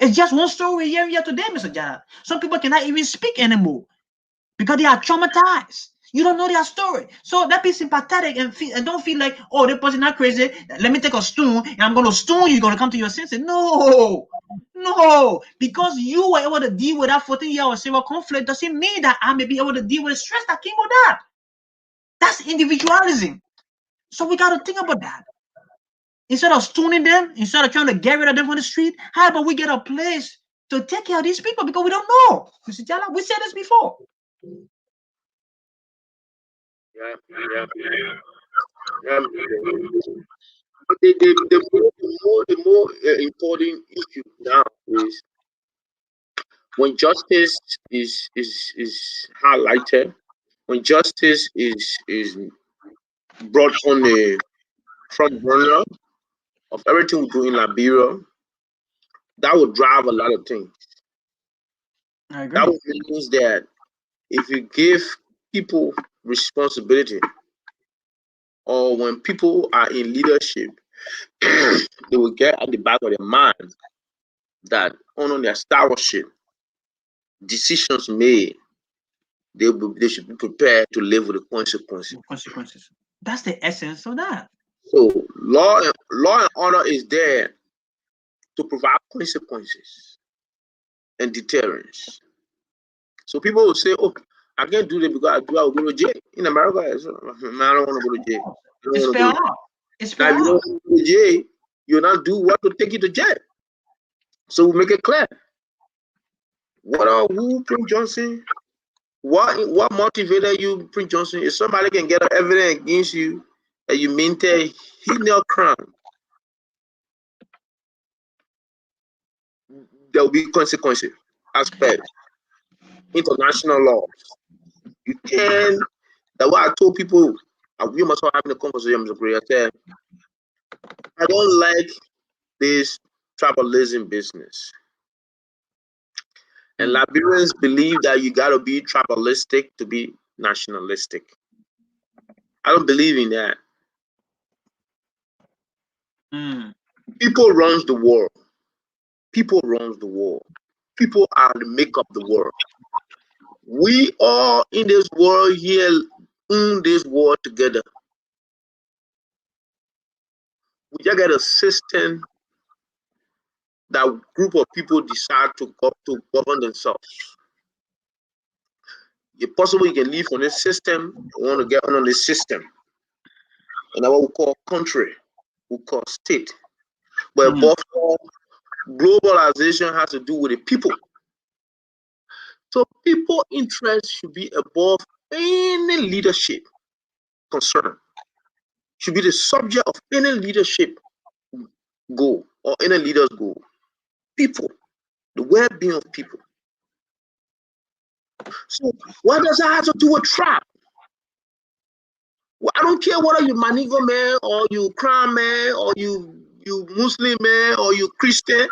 It's just one story here today, Mr. Jara. Some people cannot even speak anymore because they are traumatized. You don't know their story. So that be sympathetic and don't feel like, oh, that person not crazy. Let me take a stone and I'm going to stone you. You're going to come to your senses. No. Because you were able to deal with that 14-year or civil conflict doesn't mean that I may be able to deal with the stress that came with that. That's individualism. So we got to think about that. Instead of stoning them, instead of trying to get rid of them from the street, how about we get a place to take care of these people because we don't know. Mr. Jala, we said this before. Yeah. But the more important issue now is when justice is highlighted, when justice is brought on the front burner of everything we do in Liberia, that would drive a lot of things. I agree. That would mean that if you give people responsibility, or when people are in leadership, they will get at the back of their mind that on their stewardship, decisions made, they should be prepared to live with the consequences. That's the essence of that. So law and order is there to provide consequences and deterrence. So people will say, "Oh, I can't do that because I will go to jail." In America, man, I don't want to go to jail. It's fair enough. It's fair now, if you don't go to jail, you'll not do what to take you to jail. So we make it clear. Who Prince Johnson? What motivated you, Prince Johnson? If somebody can get evidence against you that you maintain heinous crime, there will be consequences as per international law. You can. That's why I told people. We must have having a conversation, Mr. Gray. I said, I don't like this tribalism business. And Liberians believe that you gotta be tribalistic to be nationalistic. I don't believe in that. People runs the world. People runs the world. People are the make up the world. We all in this world here in this world together. We just get a system that group of people decide to govern themselves. If possible, you can live on this system. You want to get on this system. And that's what we call country, we call state. But above all, globalization has to do with the people. So people interest should be above any leadership concern. Should be the subject of any leadership goal or any leader's goal. People, the well-being of people. So what does that have to do with tribe? I don't care whether you Manigo man or you Crown man or you Muslim man or you Christian.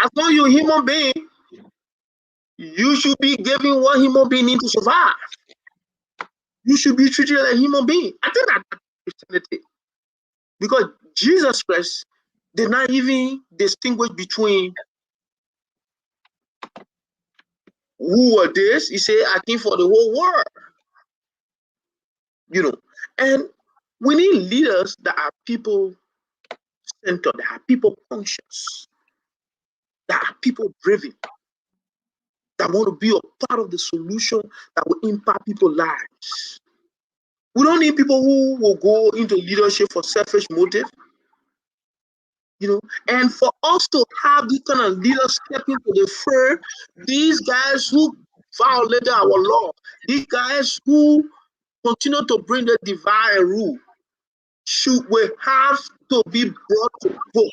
As long as you're a human being, you should be given what human being need to survive. You should be treated like a human being. I think that's Christianity. Because Jesus Christ did not even distinguish between who are this. He said, I came for the whole world. You know, and we need leaders that are people centered, that are people conscious, that are people driven, that want to be a part of the solution that will impact people's lives. We don't need people who will go into leadership for selfish motive. You know, and for us to have this kind of leaders step into the fray, these guys who violated our law, these guys who continue to bring the divide and rule, will have to be brought to book.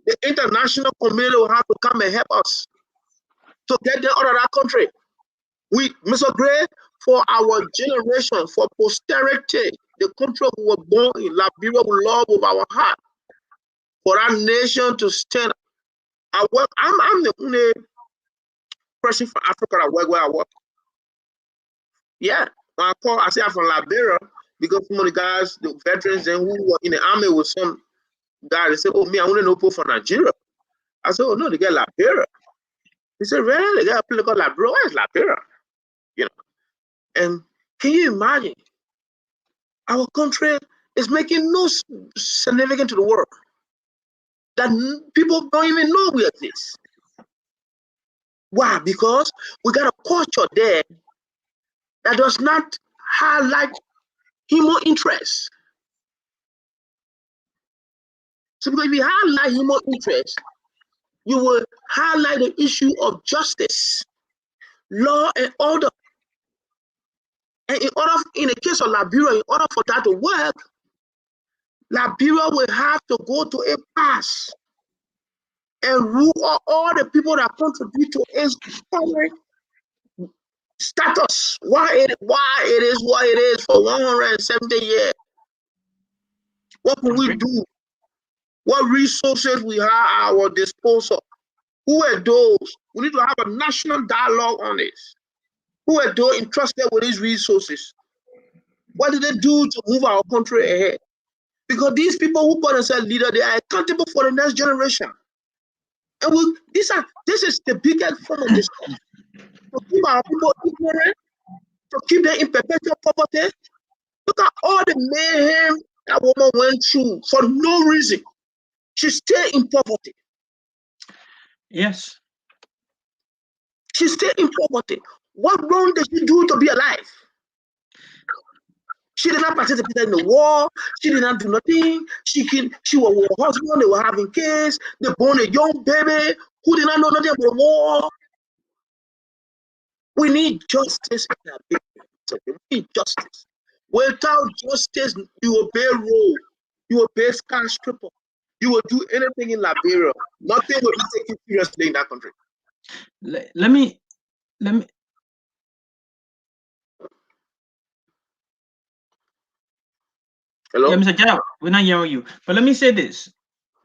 The international community will have to come and help us to get them out of that country. We, Mr. Gray, for our generation, for posterity, the country we were born in, Liberia, we love with our heart. For our nation to stand. I'm the only person from Africa that work where I work. Yeah, I say I'm from Liberia because some of the guys, the veterans, and who were in the army with some guy, they said, "Oh, me, I want to know people from Nigeria." I said, "Oh no, they got Liberia." He said, "Really? They got a place called Liberia? Where is Liberia?" You know, and can you imagine? Our country is making no significance to the world. That people don't even know we exist. Why? Because we got a culture there that does not highlight human interest. So because if you highlight human interest, you will highlight the issue of justice, law and order. And in the case of Liberia, in order for that to work, Liberia will have to go to a pass and rule all the people that contribute to its current status. Why it is what it is for 170 years. What can we do? What resources we have at our disposal? Who are those? We need to have a national dialogue on this. Who are those entrusted with these resources? What did they do to move our country ahead? Because these people who call themselves leaders, they are accountable for the next generation. And this is the biggest form of this. To keep our people ignorant, to keep them in perpetual poverty. Look at all the mayhem that woman went through for no reason. She stayed in poverty. Yes. She stayed in poverty. What wrong did she do to be alive? She did not participate in the war. She did not do nothing. She was with her husband. They were having kids. They born a young baby who did not know nothing about the war. We need justice in our business. We need justice. Without justice, you obey rule. You obey skyscraper. You will do anything in Liberia. Nothing will be taken seriously in that country. Let me. Hello? Yeah, Mr. Jao, we're not hearing you. But let me say this.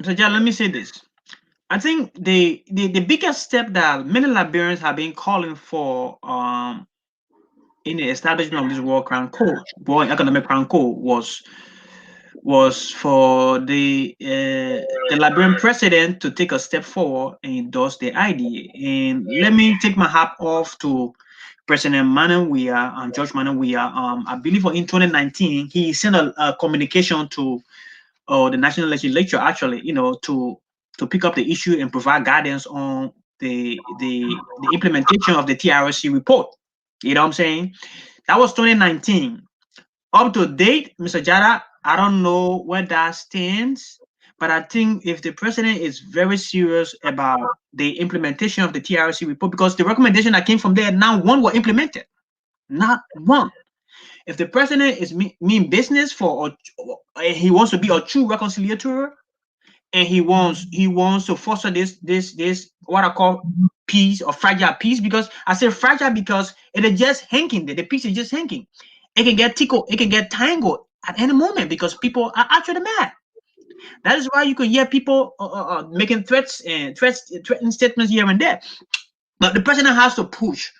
Mr. Jao, let me say this. I think the biggest step that many Liberians have been calling for in the establishment of this World Economic Crown Code was for the Liberian president to take a step forward and endorse the idea. And let me take my hat off to President Manawia and George Manawia. I believe in 2019 he sent a communication to the national legislature, actually, to pick up the issue and provide guidance on the implementation of the TRC report. You know what I'm saying? That was 2019. Up to date, Mr. Jada, I don't know where that stands, but I think if the president is very serious about the implementation of the TRC report, because the recommendation that came from there, not one were implemented. Not one. If the president is mean business he wants to be a true reconciliator, and he wants to foster this what I call peace or fragile peace, because I say fragile because it is just hanging there. The peace is just hanging. It can get tickled, it can get tangled at any moment because people are actually mad. That is why you can hear people making threatening statements here and there. But the president has to push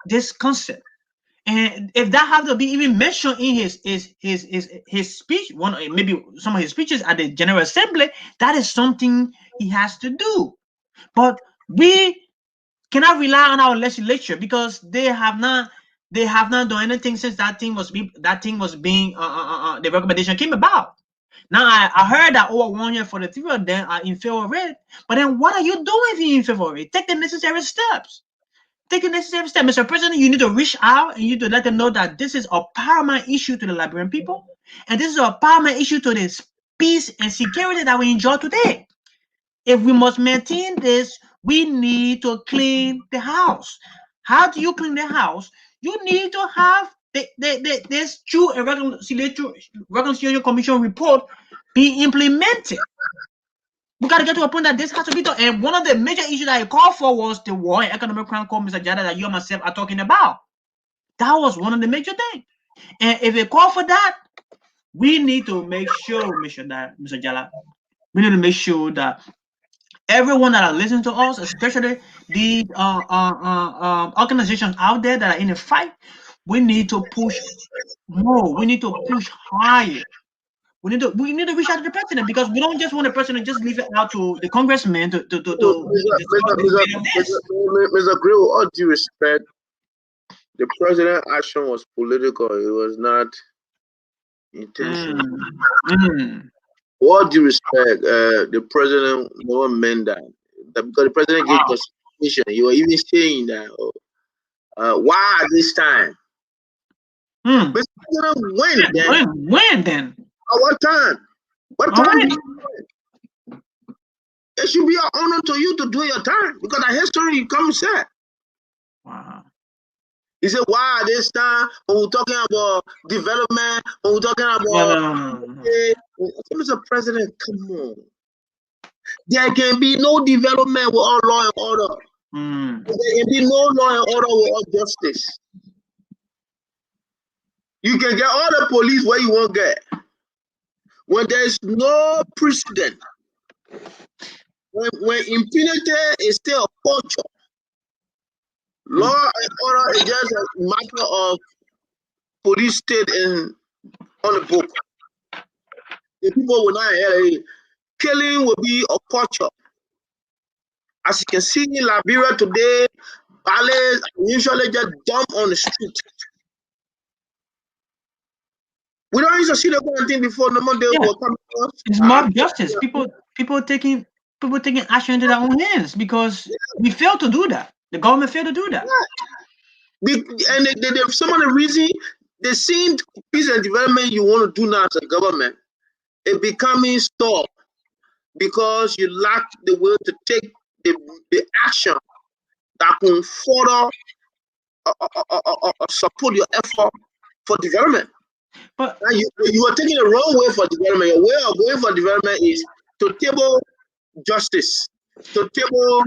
this concept. And if that has to be even mentioned in his speech, maybe some of his speeches at the General Assembly, that is something he has to do. But we cannot rely on our legislature because they have not done anything since that thing was being the recommendation came about. Now I heard that over 1 year for the three of them are in favor of it, but then what are you doing if you're in favor of it? Take the necessary steps. Take the necessary step, Mr. President. You need to reach out and you need to let them know that this is a paramount issue to the Liberian people, and this is a paramount issue to this peace and security that we enjoy today. If we must maintain this, we need to clean the house. How do you clean the house? You need to have this true and reconciliation commission report be implemented. We got to get to a point that this has to be done. And one of the major issues that I called for was the war and economic crime called Mr. Jada that you and myself are talking about. That was one of the major things. And if they call for that, we need to make sure, Mr. Jala, we need to make sure that everyone that are listening to us, especially the organizations out there that are in a fight, we need to push more. We need to push higher. We need to reach out to the president because we don't just want the president to just leave it out to the congressman to Mr. Grill, with all due respect, the president's action was political. It was not intentional. With all due respect, the president never meant that. Because the president gave justification. You were even saying that. Why at this time? Mr. President, when then? When then? At what time? What time? It should be an honor to you to do your time because the history comes set. Wow. He said, why this time when we're talking about development, when we're talking about Mr. President, come on. There can be no development without law and order. There can be no law and order without justice. You can get all the police where you won't get. When there's no precedent, when impunity is still a culture, law and order is just a matter of police state on the book. The people will not hear it. Killing will be a culture. As you can see in Liberia today, ballets usually just dump on the street. We don't used to see the kind of thing before. No more they will come to us. It's mob justice. People taking action into their own hands because we failed to do that. The government failed to do that. And some of the reason they seen peace and development you want to do now as a government, it becoming stalled because you lack the will to take the action that can further support your effort for development. But now you are taking the wrong way for development. Your way of going for development is to table justice, to table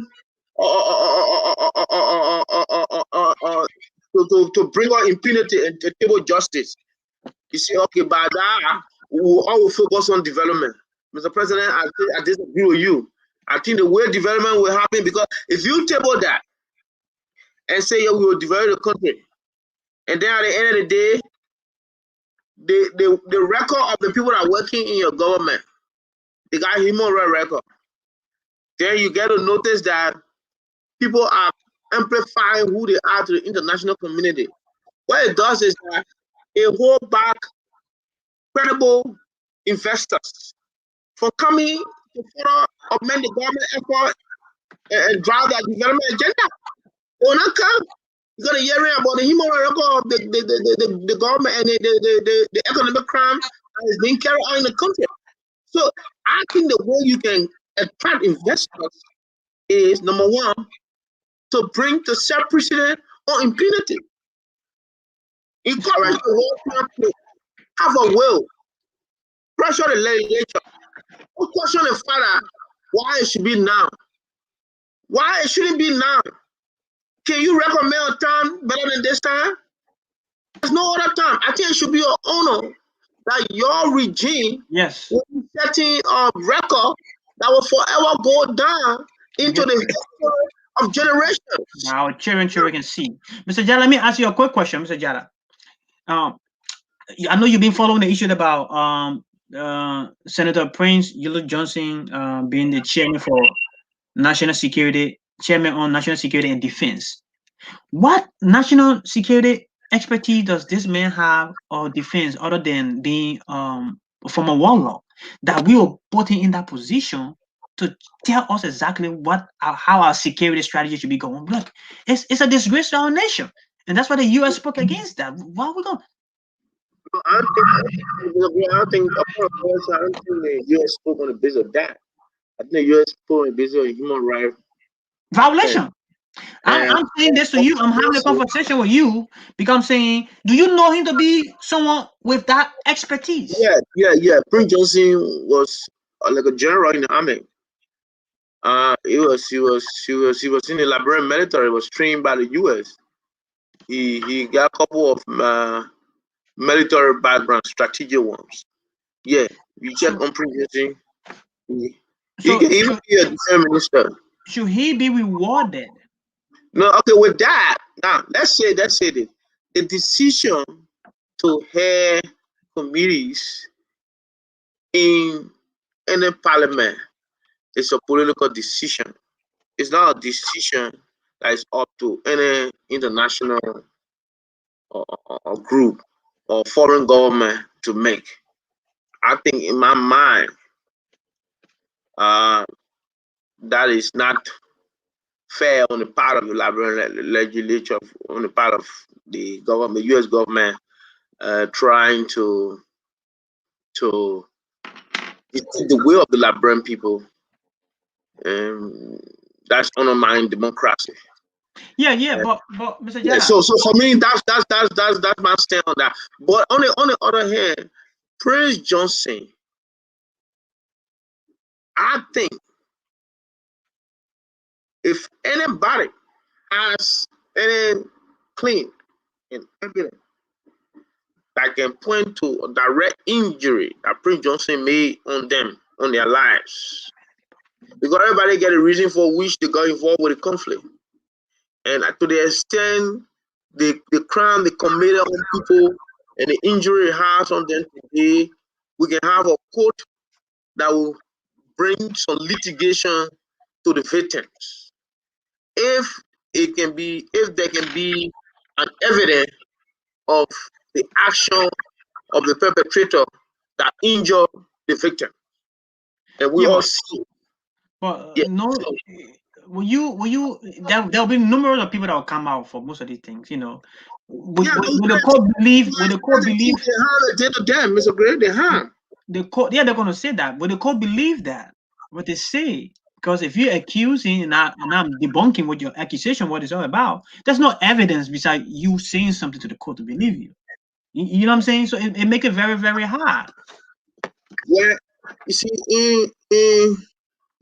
to bring out impunity and to table justice. You say, okay, by that, I will focus on development. Mr. President, I disagree with you. I think the way development will happen, because if you table that and say, yeah, we will develop the country, and then at the end of the day, the record of the people that are working in your government, they got human rights record. Then you get to notice that people are amplifying who they are to the international community. What it does is that it holds back credible investors from coming to further augment the government effort and drive that development agenda. They will not come. You're going to hear about the human rights record of the government and the economic crime that is being carried out in the country. So I think the way you can attract investors is, number one, to bring to set precedent on impunity. Encourage the whole country to have a will. Pressure the legislature. Don't question the father why it should be now. Why it shouldn't be now. Can you recommend a time better than this time? There's no other time. I think it should be your honor that your regime Yes. will be setting a record that will forever go down into the history of generations. Our children can see. Mr. Jala, let me ask you a quick question, Mr. Jala. I know you've been following the issue about Senator Prince Yellow Johnson being the chairman for national security, chairman on national security and defense. What national security expertise does this man have or defense other than being from a warlord that we will put him in that position to tell us exactly how our security strategy should be going? Look, it's a disgrace to our nation, and that's why the U.S. spoke against that. Why are we going? I don't think the U.S. spoke on the basis of that. I think the U.S. spoke on the basis of human rights Violation. I'm saying this to you. I'm having a conversation with you because I'm saying, do you know him to be someone with that expertise? Yeah. Prince Johnson was like a general in the army. He was in the Liberian military. He was trained by the U.S. He got a couple of military background, strategic ones. Yeah, you check on Prince Johnson. He can even be a defense minister. Should he be rewarded? No, okay, with that, now let's say the decision to head committees in any parliament is a political decision. It's not a decision that is up to any international or group or foreign government to make. I think in my mind, that is not fair on the part of the Liberian legislature, on the part of the government, U.S. government, trying to defeat the will of the Liberian people. That's undermining democracy. Yeah, but Mr. Jala. So for me, that's my stand on that. But on the other hand, Prince Johnson, I think if anybody has any claim and evidence that can point to a direct injury that Prince Johnson made on them, on their lives, because everybody get a reason for which they got involved with the conflict. And to the extent the crime they committed on people and the injury it has on them today, we can have a court that will bring some litigation to the victims. If there can be an evidence of the action of the perpetrator that injured the victim, and we all see. But no, there'll be numerous of people that will come out for most of these things, you know. With the court believe, they have a date of them, Mr. Gray, they have. The court, yeah, they're gonna say that, but the court believe that what they say. Because if you're accusing and I'm debunking what your accusation, what it's all about, there's no evidence beside you saying something to the court to believe you. You know what I'm saying? So it make it very, very hard. Yeah, you see,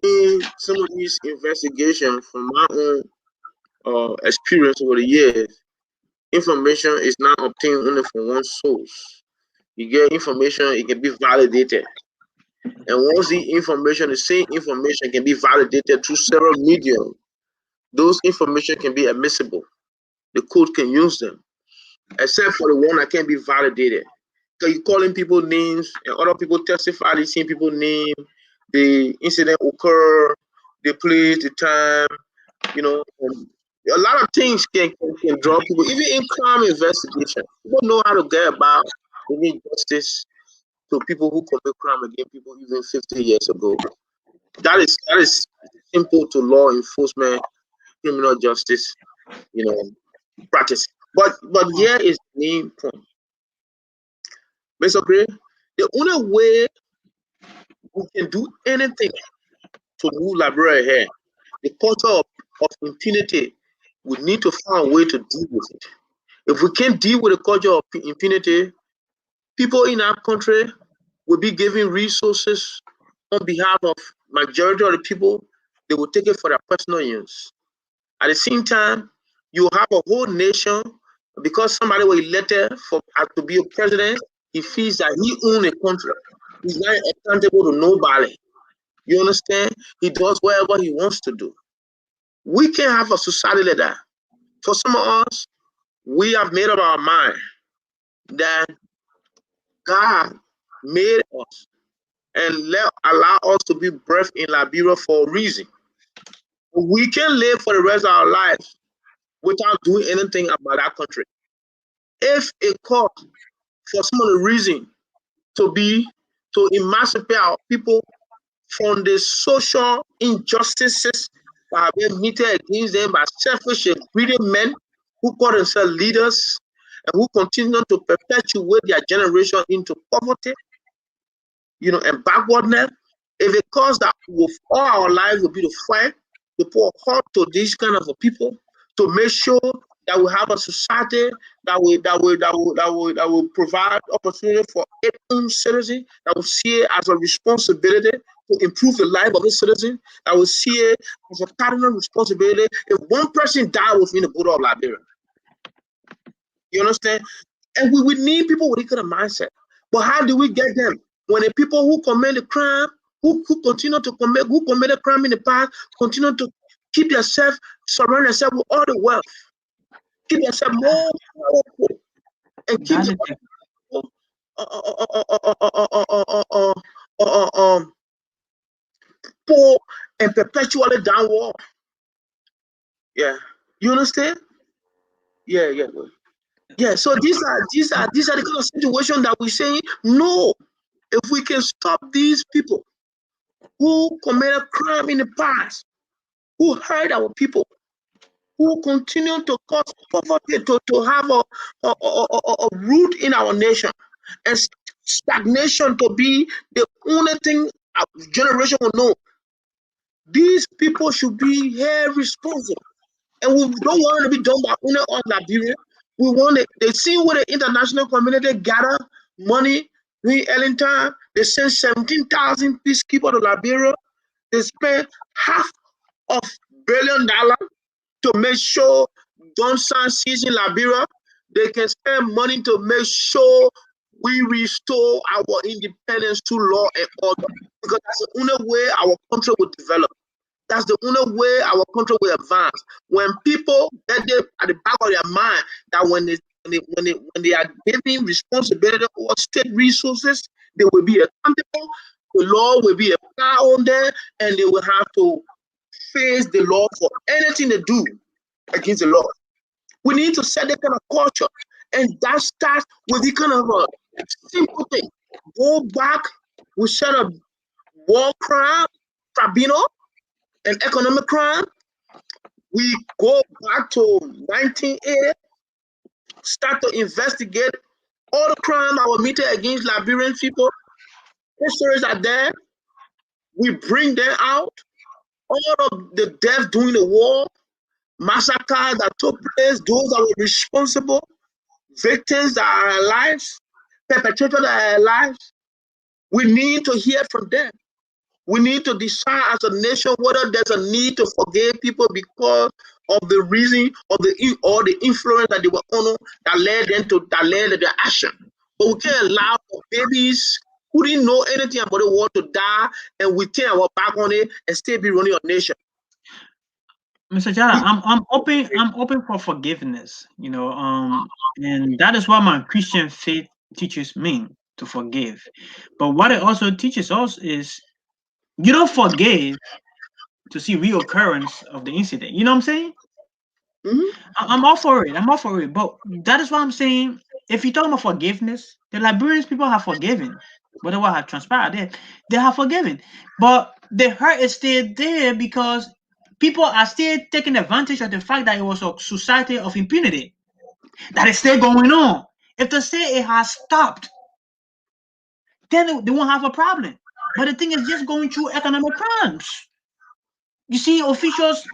in some of these investigations, from my own experience over the years, information is not obtained only from one source. You get information, it can be validated. And once the same information can be validated through several mediums, those information can be admissible. The court can use them, except for the one that can't be validated. So you're calling people names, and other people testify the same people name, the incident occur, the place, the time, you know. A lot of things can draw people, even in crime investigation. People know how to get about giving justice to people who commit crime against people even 50 years ago. That is simple to law enforcement, criminal justice, you know, practice. But here is the main point. Mr. Gray, the only way we can do anything to move Liberia ahead, the culture of impunity, we need to find a way to deal with it. If we can't deal with the culture of impunity, people in our country will be given resources on behalf of majority of the people. They will take it for their personal use. At the same time, you have a whole nation because somebody was elected to be a president, he feels that he owns a country. He's not accountable to nobody. You understand? He does whatever he wants to do. We can't have a society like that. For some of us, we have made up our mind that God made us and allow us to be birthed in Liberia for a reason. We can live for the rest of our lives without doing anything about that country. If it costs for some of the reason to emancipate our people from the social injustices that have been meted against them by selfish and greedy men who call themselves leaders and who continue to perpetuate their generation into poverty, and backwardness. If it costs that with all our lives will be to fight, to pour heart to these kind of people, to make sure that we have a society that will provide opportunity for its own citizens, that will see it as a responsibility to improve the life of its citizens, that will see it as a cardinal responsibility if one person died within the border of Liberia. You understand? And we need people with that kind of mindset. But how do we get them? When the people who commit the crime, who committed crime in the past, continue to keep yourself, surround yourself with all the wealth, keep yourself more powerful, and keep poor and perpetually downward. Yeah, you understand? Yeah. So these are the kind of situations that we say no. If we can stop these people who committed crime in the past, who hurt our people, who continue to cause poverty, to have a root in our nation, and stagnation to be the only thing our generation will know. These people should be held responsible. And we don't want it to be done by only us Liberia. We want it. They see where the international community gather money during Ellington. They send 17,000 peacekeepers to Liberia. They spend $500 million to make sure Johnson sees in Liberia. They can spend money to make sure we restore our independence to law and order. Because that's the only way our country will develop. That's the only way our country will advance. When people get there at the back of their mind that when they are given responsibility over state resources, they will be accountable. The law will be applied on them, and they will have to face the law for anything they do against the law. We need to set that kind of culture, and that starts with the kind of a simple thing. Go back, we set a war crime tribunal, an economic crime. We go back to 1980, start to investigate all the crime that were committed against Liberian people. Histories are there. We bring them out. All of the deaths during the war, massacres that took place, those that were responsible, victims that are alive, perpetrators that are alive. We need to hear from them. We need to decide as a nation whether there's a need to forgive people because of the reason or the influence that they were under that led to their action. But we can't allow for babies who didn't know anything about the war to die, and we turn our back on it and still be running our nation. Mr. Jara, I'm open for forgiveness, and that is what my Christian faith teaches me, to forgive. But what it also teaches us is you don't forgive to see reoccurrence of the incident. You know what I'm saying? Mm-hmm. I'm all for it. But that is what I'm saying. If you talk about forgiveness, the Liberians people have forgiven. Whatever have transpired, they have forgiven. But the hurt is still there because people are still taking advantage of the fact that it was a society of impunity that is still going on. If they say it has stopped, then they won't have a problem. But the thing is just going through economic crimes. You see officials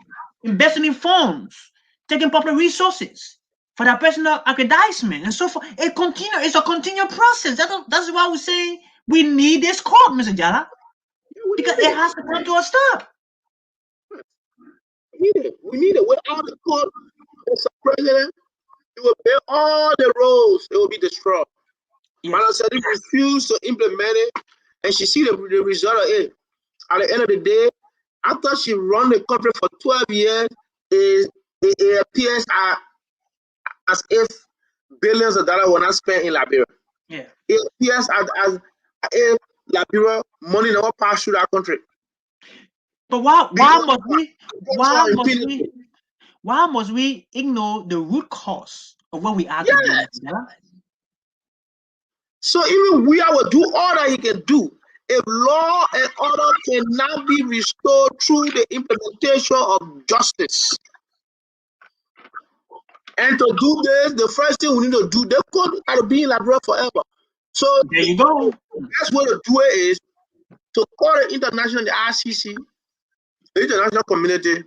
investing in funds, taking public resources for their personal aggrandizement and so forth. It's a continual process. That's why we say we need this court, Mr. Jala. Because it has to come to a stop. We need it. Without the court, it's a president It will build all the roads. It will be destroyed. Yes. Madam Sadi refused to implement it, and she see the result of it. At the end of the day, after she run the country for 12 years, it appears as if billions of dollars were not spent in Liberia. Yeah. It appears as if Liberia money never passed through that country. But why Because must we ignore the root cause of what we are yes. today? Yeah? So even we will do all that he can do. If law and order cannot be restored through the implementation of justice. And to do this, the first thing we need to do, the court got to be in Liberia forever. So There you go. the best way to do it is to call the international, the ICC, the international community,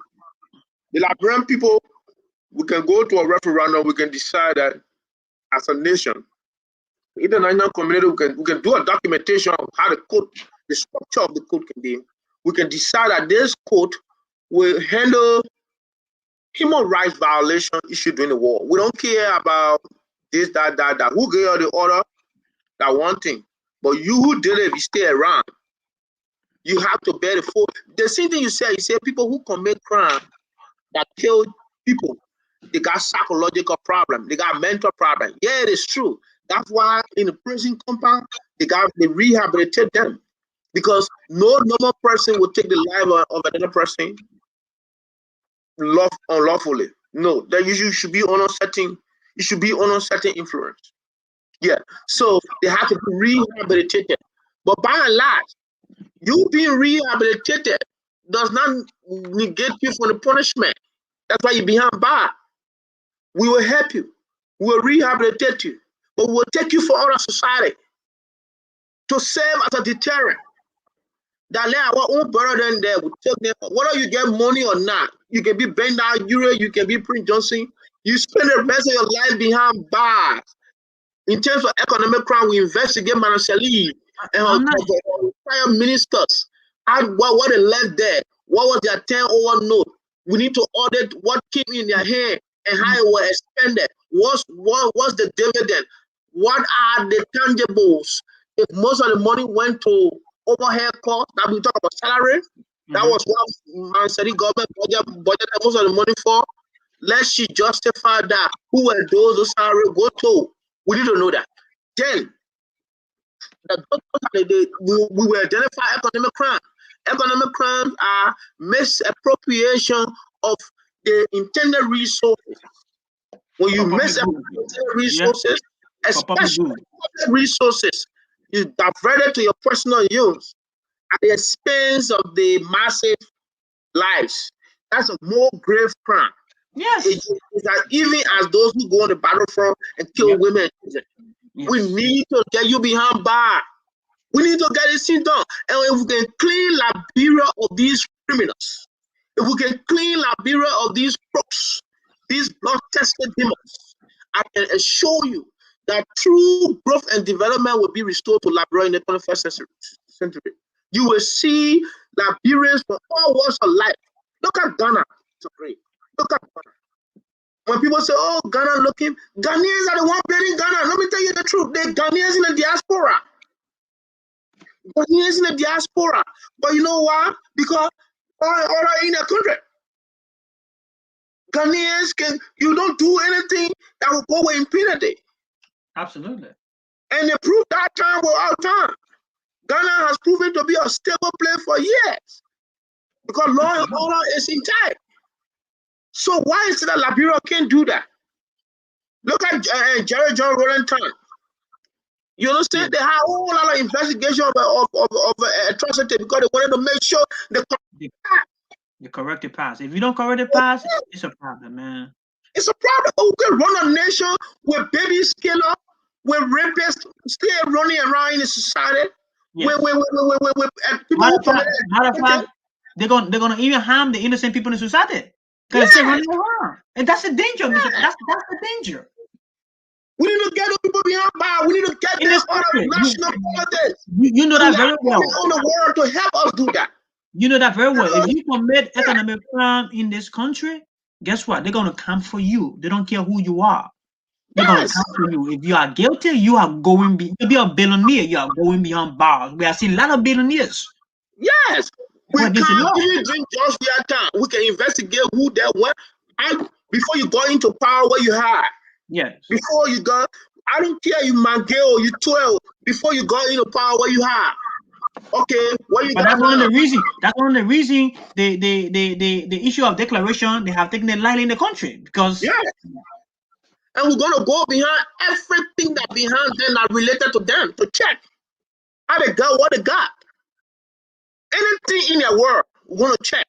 the Liberian people. We can go to a referendum. We can decide that as a nation, the international community, we can do a documentation of how the court, the structure of the court can be. We can decide that this court will handle human rights violation issue during the war. We don't care about this, that. Who gave you the order? That one thing. But you who did it, if you stay around, you have to bear the full. The same thing you say people who commit crime that kill people, they got psychological problem, they got mental problem. Yeah, it is true. That's why in the prison compound, they rehabilitate them. Because no normal person will take the life of another person unlawfully. No, that you should be on a certain influence. Yeah. So they have to be rehabilitated. But by and large, you being rehabilitated does not negate you from the punishment. That's why you're behind bars. We will help you. We will rehabilitate you. But we will take you for our society to serve as a deterrent. That let our own brother then there will take them, whether you get money or not. You can be Ben Euro, you can be Prince Johnson. You spend the rest of your life behind bars. In terms of economic crime, we investigate Madam Salih and her prior ministers. What they left there? What was their 10-over note? We need to audit what came in their hand and how it was expended. What's the dividend? What are the tangibles? If most of the money went to overhead costs, that we talk about salary, that was what Madam Salih government budgeted most of the money for. Let's she justify that. Who were those salaries go to? We need to know that. Then, we will identify economic crime. Economic crimes are misappropriation of the intended resources. When you misappropriate resources, especially resources, you divert it to your personal use at the expense of the massive lives. That's a more grave crime. Yes. It's that even as those who go on the battlefront and kill women, we need to get you behind bars. We need to get this thing done. And if we can clean Liberia of these criminals, if we can clean Liberia of these crooks, these blood-tested demons, I can assure you that true growth and development will be restored to Liberia in the 21st century. You will see Liberians from all walks of life. Look at Ghana. Look at Ghana. When people say, oh, Ghana looking, Ghanaians are the one building Ghana. Let me tell you the truth. They're Ghanaians in the diaspora. Ghanaians in the diaspora. But you know why? Because all in the country. Ghanaians you don't do anything that will go with impunity. Absolutely. And they proved that time without time. Ghana has proven to be a stable place for years. Because law and order is intact. So why is it that Liberia can't do that? Look at Jerry John Rolling-Ton. You understand? They had a whole lot of investigation of atrocity because they wanted to make sure the corrected pass. If you don't correct the pass, it's a problem, man. It's a problem. We can run a nation with babies killed up, with rapists still running around in the society. Yeah. Matter of fact, they're gonna even harm the innocent people in society because they're running around, and that's the danger. That's the danger. We need to get the people behind bars. We need to get this out of national politics. You know that very well. On the world to help us do that. You know that very well. If you commit economic crime in this country, guess what? They're gonna come for you. They don't care who you are. They're gonna Yes, come to you. If you are guilty, you are going to be a billionaire. You are going beyond bars. We are seeing a lot of billionaires. yes. We But this is can't law. even drink just their time. We can investigate who they were. And before you go into power, what you had. Yes. Before you go, I don't care you Mangel, you 12. Before you go into power, what you have. Okay, what you But got that's one of now? the reason. That's one of the reason the issue of declaration they have taken it lightly in the country because Yeah. And we're gonna go behind everything that behind them that related to them to check how they got what they got. Anything in their world, we're gonna check.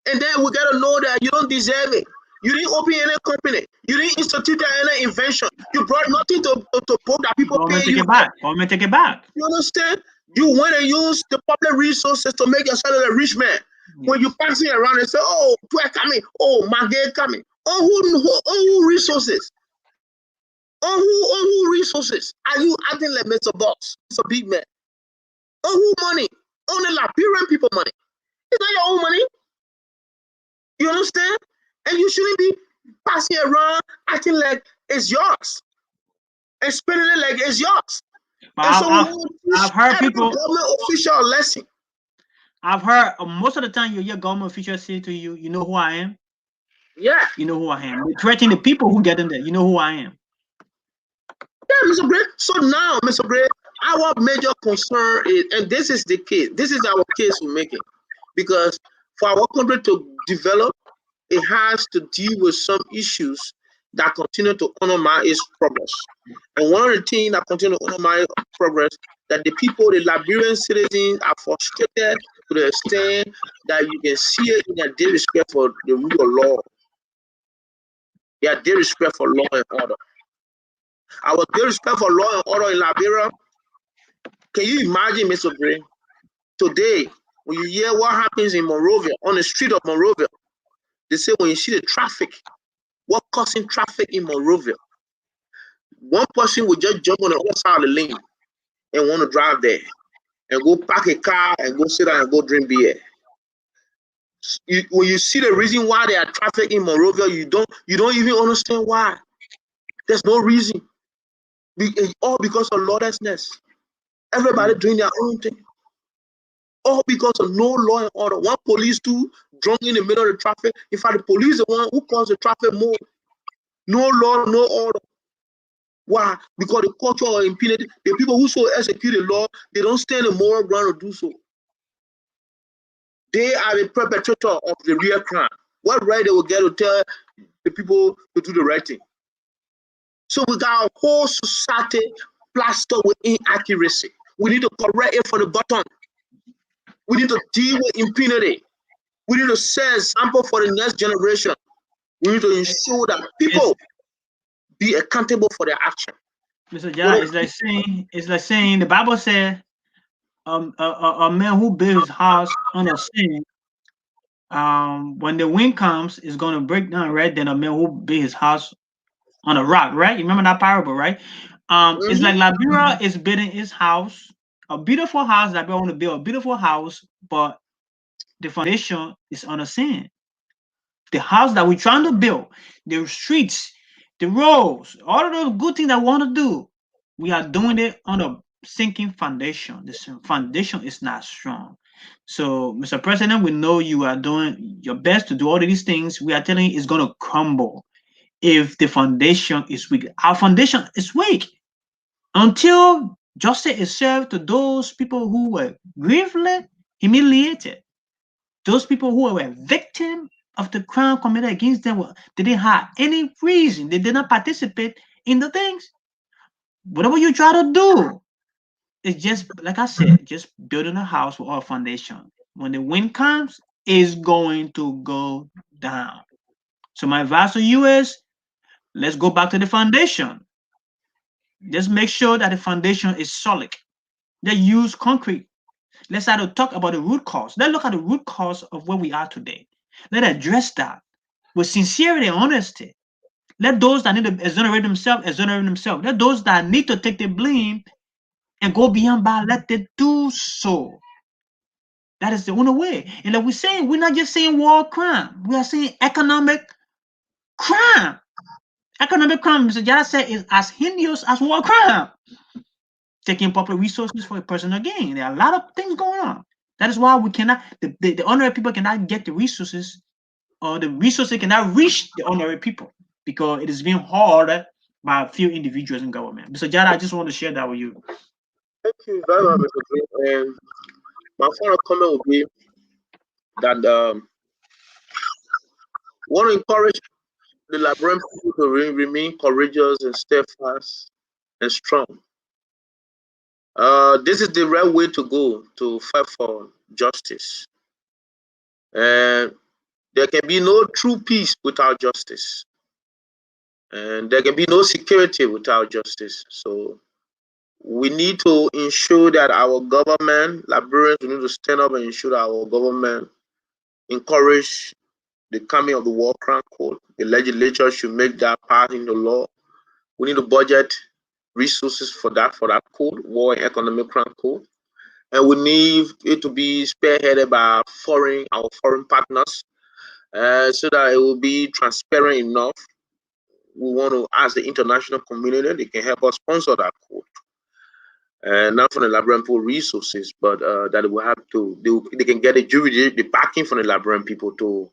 And then we gotta know that you don't deserve it. You didn't open any company. You didn't institute any invention. You brought nothing to prove that people pay government take you. it back. Government take it back. You understand? You went and used the public resources to make yourself a rich man. When you pass it around and say, oh, Twe coming, oh, Mage coming. On who resources? On who resources? Are you acting like Mr. Boss, Mr. Big Man? On who money? On the Liberian people money. It's not your own money. You understand? And you shouldn't be passing around acting like it's yours and spending it like it's yours. But And so we I've, need to teach I've heard every people. government official a lesson. I've heard most of the time you hear government officials say to you, "You know who I am. Yeah. You know who I am." They threaten the people who get in there. You know who I am. Yeah, Mr. Gray. So now, Mr. Gray, our major concern is, and this is the case, this is our case we're making, because for our country to develop, it has to deal with some issues that continue to undermine its progress. And one of the things that continue to undermine progress, that the people, the Liberian citizens, are frustrated to the extent that you can see it in their disrespect for the rule of law. Their disrespect for law and order. Our disrespect for law and order in Liberia. Can you imagine, Mr. Gray? Today, when you hear what happens in Monrovia, on the street of Monrovia, they say when you see the traffic, what causing traffic in Monrovia, one person will just jump on the other side of the lane and want to drive there and go park a car and go sit down and go drink beer. When you see the reason why there are traffic in Monrovia, you don't even understand why. There's no reason. It's all because of lawlessness. Everybody doing their own thing. All because of no law and order. One police too drunk in the middle of the traffic. In fact, the police is the one who caused the traffic more. No law, no order. Why? Because the culture of impunity, the people who so execute the law, they don't stand the moral ground to do so. They are the perpetrator of the real crime. What right they will get to tell the people to do the right thing? So we got a whole society plastered with inaccuracy. We need to correct it from the bottom. We need to deal with impunity. We need to set an example for the next generation. We need to ensure that people be accountable for their action. Mr. John, it's like saying the Bible said, a man who builds his house on a sand, when the wind comes, is going to break down, right? Then a man who built his house on a rock, right? You remember that parable, right? It's like Liberia is building his house, a beautiful house. Liberia want to build a beautiful house, but the foundation is on a sand. The house that we're trying to build, the streets, the roads, all of those good things that we want to do, we are doing it on a sinking foundation. The foundation is not strong. So, Mr. President, we know you are doing your best to do all of these things. We are telling you it's going to crumble if the foundation is weak. Our foundation is weak. Until justice is served to those people who were gravely humiliated, those people who were victims of the crime committed against them, they didn't have any reason. They did not participate in the things. Whatever you try to do, it's just, like I said, just building a house with all foundation. When the wind comes, it's going to go down. So my advice to you is, let's go back to the foundation. Just make sure that the foundation is solid. They use concrete. Let's try to talk about the root cause. Let's look at the root cause of where we are today. Let's address that with sincerity and honesty. Let those that need to exonerate themselves. Let those that need to take the blame and go beyond bad, let them do so. That is the only way. And like we're saying, we're not just saying war crime. We are saying economic crime. Economic crime, Mr. Jada said, is as heinous as war crime. Taking public resources for personal gain. There are a lot of things going on. That is why we cannot, the honorary people cannot get the resources, or the resources cannot reach the honorary people, because it is being hauled by a few individuals in government. Mr. Jada, I just want to share that with you. Thank you very much, Mr. Green. And my final comment would be that want to encourage the Liberian people to remain courageous and steadfast and strong. This is the right way to go to fight for justice. And there can be no true peace without justice. And there can be no security without justice. So we need to ensure that our government, Liberians, we need to stand up and ensure that our government encourage the coming of the war crime code. The legislature should make that part into law. We need to budget resources for that code, war and economic crime code. And we need it to be spearheaded by our foreign partners, so that it will be transparent enough. We want to ask the international community, they can help us sponsor that code. Not from the Liberian people resources, but that will have to, they can get the backing from the Liberian people to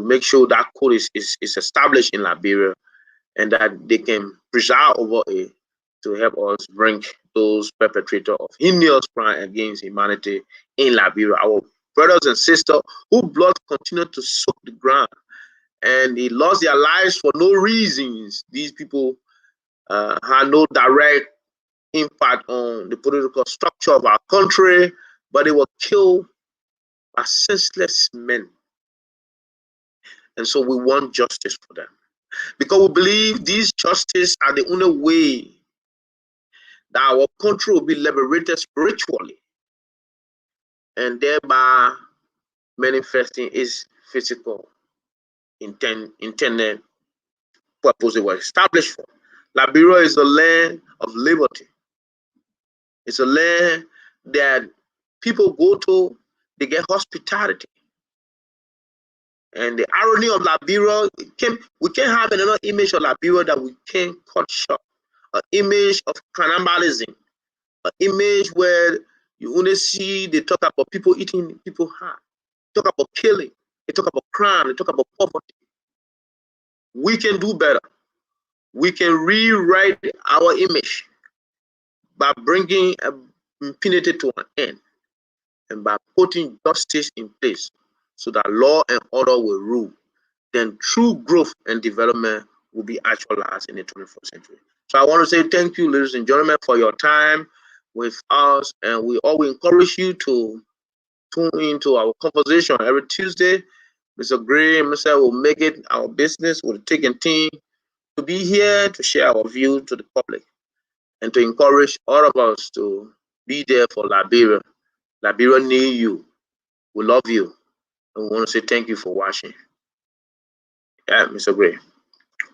make sure that code is established in Liberia, and that they can preside over it to help us bring those perpetrators of heinous crime against humanity in Liberia. Our brothers and sisters whose blood continue to soak the ground, and they lost their lives for no reasons. These people had no direct impact on the political structure of our country, but they were killed by senseless men. And so we want justice for them, because we believe these justice are the only way that our country will be liberated spiritually, and thereby manifesting its physical intended purpose it was established for. Liberia is a land of liberty. It's a land that people go to, they get hospitality. And the irony of Liberia, we can't have another image of Liberia that we can't cut short. An image of cannibalism, an image where you only see they talk about people eating people's heart, talk about killing, they talk about crime, they talk about poverty. We can do better. We can rewrite our image by bringing impunity to an end, and by putting justice in place so that law and order will rule. Then true growth and development will be actualized in the 21st century. So I want to say thank you, ladies and gentlemen, for your time with us, and we always encourage you to tune into our conversation every Tuesday. Mr. Gray and myself will make it our business with the taking team to be here to share our view to the public and to encourage all of us to be there for Liberia. Liberia need you. We love you. And we want to say thank you for watching. Yeah, Mr. Gray.